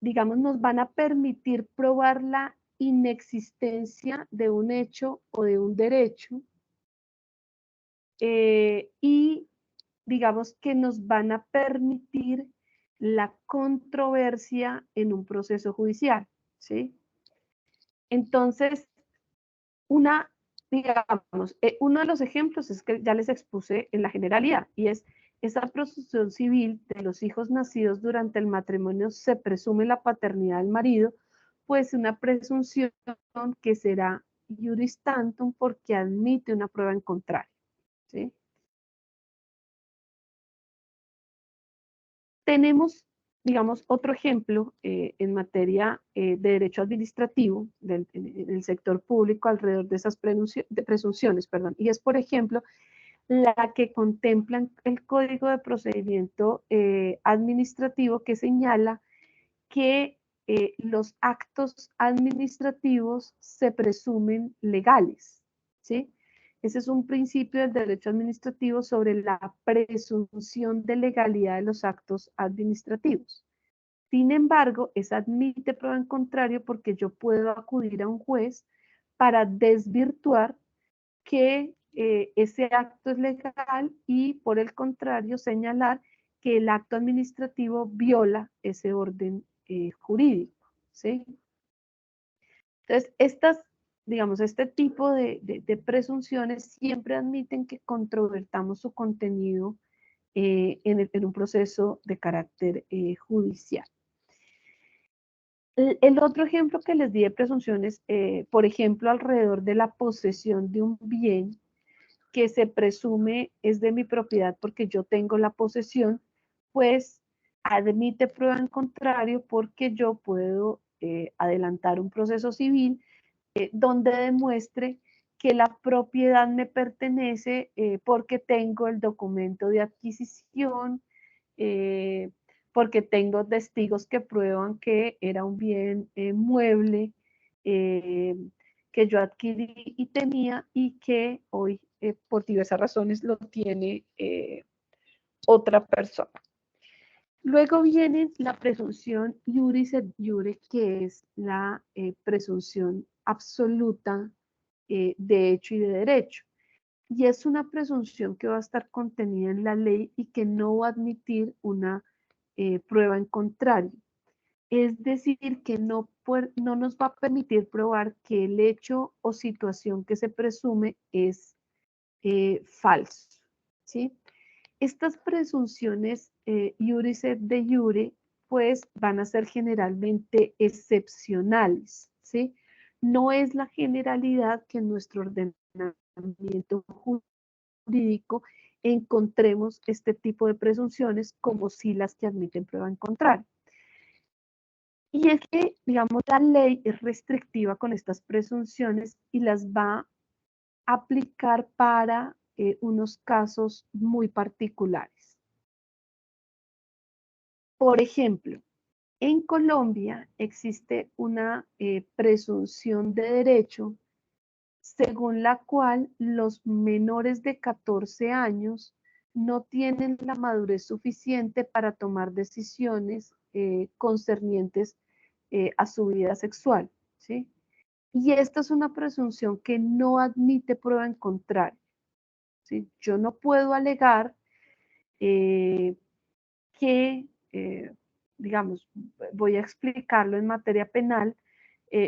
digamos, nos van a permitir probar la inexistencia de un hecho o de un derecho y digamos que nos van a permitir la controversia en un proceso judicial, ¿sí? Entonces, digamos, uno de los ejemplos es que ya les expuse en la generalidad, y es esa presunción civil de los hijos nacidos durante el matrimonio se presume la paternidad del marido, pues una presunción que será iuris tantum porque admite una prueba en contrario, ¿sí? Tenemos, digamos, otro ejemplo en materia de derecho administrativo del sector público alrededor de esas presunciones, perdón, y es, por ejemplo, la que contempla el Código de Procedimiento Administrativo, que señala que los actos administrativos se presumen legales, ¿sí? Ese es un principio del derecho administrativo sobre la presunción de legalidad de los actos administrativos. Sin embargo, esa admite prueba en contrario porque yo puedo acudir a un juez para desvirtuar que ese acto es legal y, por el contrario, señalar que el acto administrativo viola ese orden jurídico, ¿sí? Entonces, digamos, este tipo de presunciones siempre admiten que controvertamos su contenido en un proceso de carácter judicial. El otro ejemplo que les di de presunciones, por ejemplo, alrededor de la posesión de un bien que se presume es de mi propiedad porque yo tengo la posesión, pues admite prueba en contrario porque yo puedo adelantar un proceso civil donde demuestre que la propiedad me pertenece porque tengo el documento de adquisición, porque tengo testigos que prueban que era un bien mueble que yo adquirí y tenía y que hoy por diversas razones lo tiene otra persona. Luego viene la presunción iuris et iure, que es la presunción absoluta de hecho y de derecho. Y es una presunción que va a estar contenida en la ley y que no va a admitir una prueba en contrario. Es decir, que no nos va a permitir probar que el hecho o situación que se presume es falso, ¿sí? Estas presunciones iuris et de iure, pues van a ser generalmente excepcionales, ¿sí? No es la generalidad que en nuestro ordenamiento jurídico encontremos este tipo de presunciones como si las que admiten prueba en contrario. Y es que, digamos, la ley es restrictiva con estas presunciones y las va a aplicar para unos casos muy particulares. Por ejemplo, en Colombia existe una presunción de derecho según la cual los menores de 14 años no tienen la madurez suficiente para tomar decisiones concernientes a su vida sexual, ¿sí? Y esta es una presunción que no admite prueba en contrario, ¿sí? Yo no puedo alegar que, digamos, voy a explicarlo en materia penal,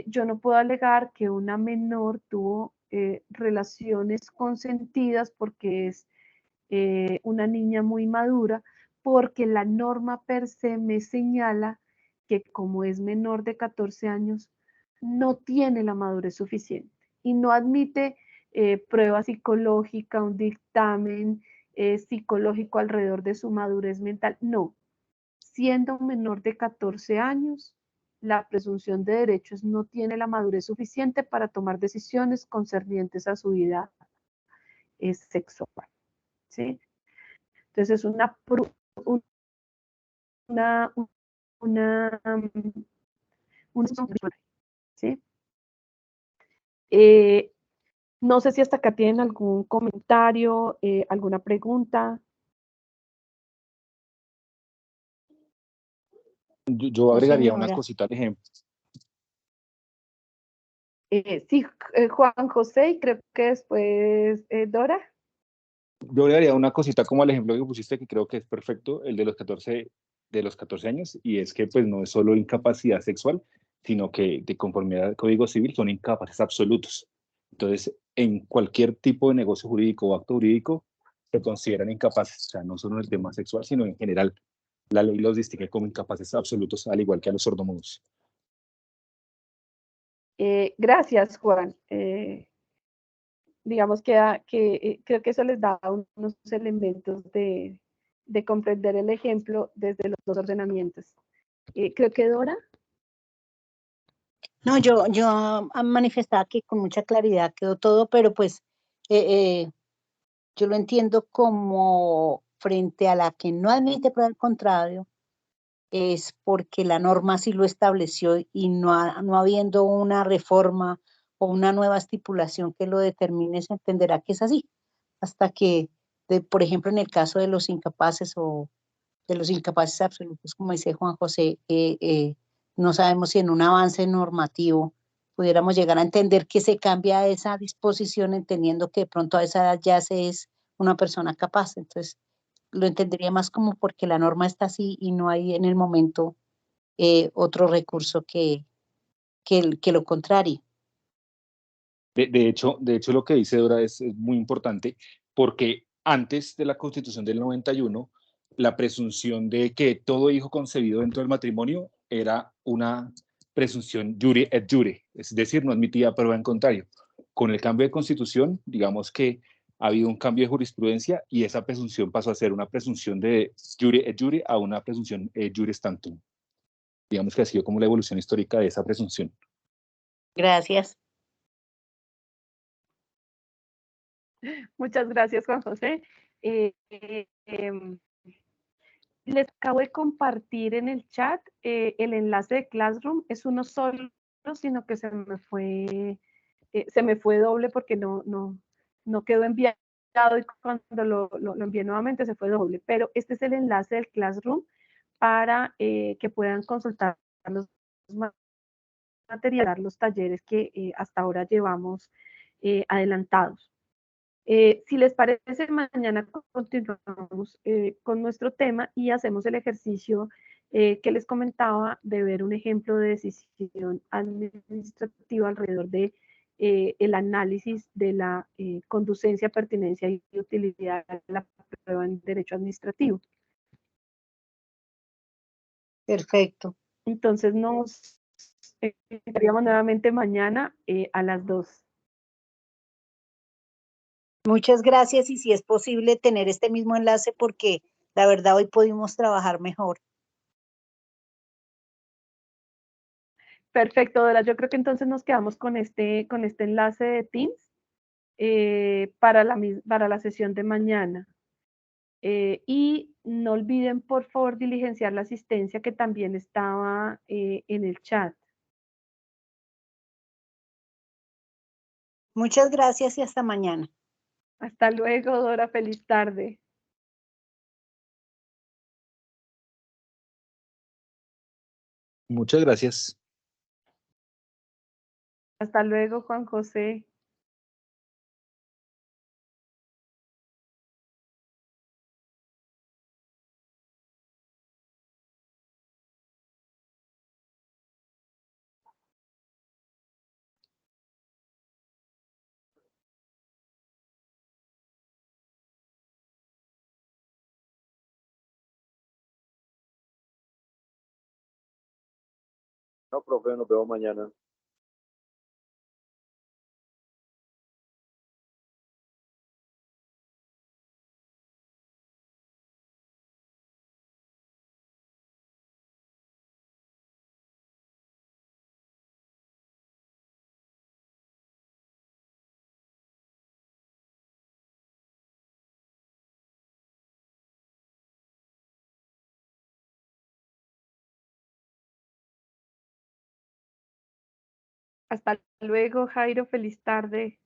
yo no puedo alegar que una menor tuvo relaciones consentidas porque es una niña muy madura, porque la norma per se me señala que como es menor de 14 años, no tiene la madurez suficiente y no admite prueba psicológica, un dictamen psicológico alrededor de su madurez mental. No, siendo menor de 14 años, la presunción de derechos no tiene la madurez suficiente para tomar decisiones concernientes a su vida sexual, ¿sí? Entonces es una ¿sí? No sé si hasta acá tienen algún comentario, alguna pregunta. Yo No, agregaría una señora. cosita al ejemplo. Sí, Juan José y creo que después Dora. Yo agregaría una cosita como al ejemplo que pusiste, que creo que es perfecto, el de los 14 años, y es que pues no es solo incapacidad sexual, sino que de conformidad al Código Civil son incapaces absolutos. Entonces, en cualquier tipo de negocio jurídico o acto jurídico, se consideran incapaces, o sea, no solo en el tema sexual, sino en general. La ley los distingue como incapaces absolutos, al igual que a los sordomudos. Gracias, Juan. Digamos que creo que eso les da unos elementos de comprender el ejemplo desde los dos ordenamientos. Creo que Dora. No, yo manifestaba que con mucha claridad quedó todo, pero pues yo lo entiendo como frente a la que no admite prueba al contrario, es porque la norma sí lo estableció y no habiendo una reforma o una nueva estipulación que lo determine, se entenderá que es así, hasta que, por ejemplo, en el caso de los incapaces o de los incapaces absolutos, como dice Juan José, no sabemos si en un avance normativo pudiéramos llegar a entender que se cambia esa disposición, entendiendo que de pronto a esa edad ya se es una persona capaz. Entonces, lo entendería más como porque la norma está así y no hay en el momento otro recurso que lo contrario. De hecho, lo que dice Dora es muy importante porque antes de la Constitución del 91, la presunción de que todo hijo concebido dentro del matrimonio era una presunción jure et jure, es decir, no admitía prueba en contrario. Con el cambio de Constitución, digamos que ha habido un cambio de jurisprudencia y esa presunción pasó a ser una presunción de jure et jure a una presunción jure stantum. Digamos que ha sido como la evolución histórica de esa presunción. Gracias. Muchas gracias, Juan José. Les acabo de compartir en el chat el enlace de Classroom. Es uno solo, sino que se me fue doble porque no quedó enviado y cuando lo envié nuevamente se fue doble. Pero este es el enlace del Classroom para que puedan consultar los materiales, los talleres que hasta ahora llevamos adelantados. Si les parece, mañana continuamos con nuestro tema y hacemos el ejercicio que les comentaba de ver un ejemplo de decisión administrativa alrededor de el análisis de la conducencia, pertinencia y utilidad de la prueba en derecho administrativo. Perfecto. Entonces nos estaríamos nuevamente mañana a las 2. Muchas gracias y si es posible tener este mismo enlace porque la verdad hoy pudimos trabajar mejor. Perfecto, Dora. Yo creo que entonces nos quedamos con este enlace de Teams para la sesión de mañana. Y no olviden, por favor, diligenciar la asistencia que también estaba en el chat. Muchas gracias y hasta mañana. Hasta luego, Dora. Feliz tarde. Muchas gracias. Hasta luego, Juan José. No, profe, nos vemos mañana. Hasta luego, Jairo. Feliz tarde.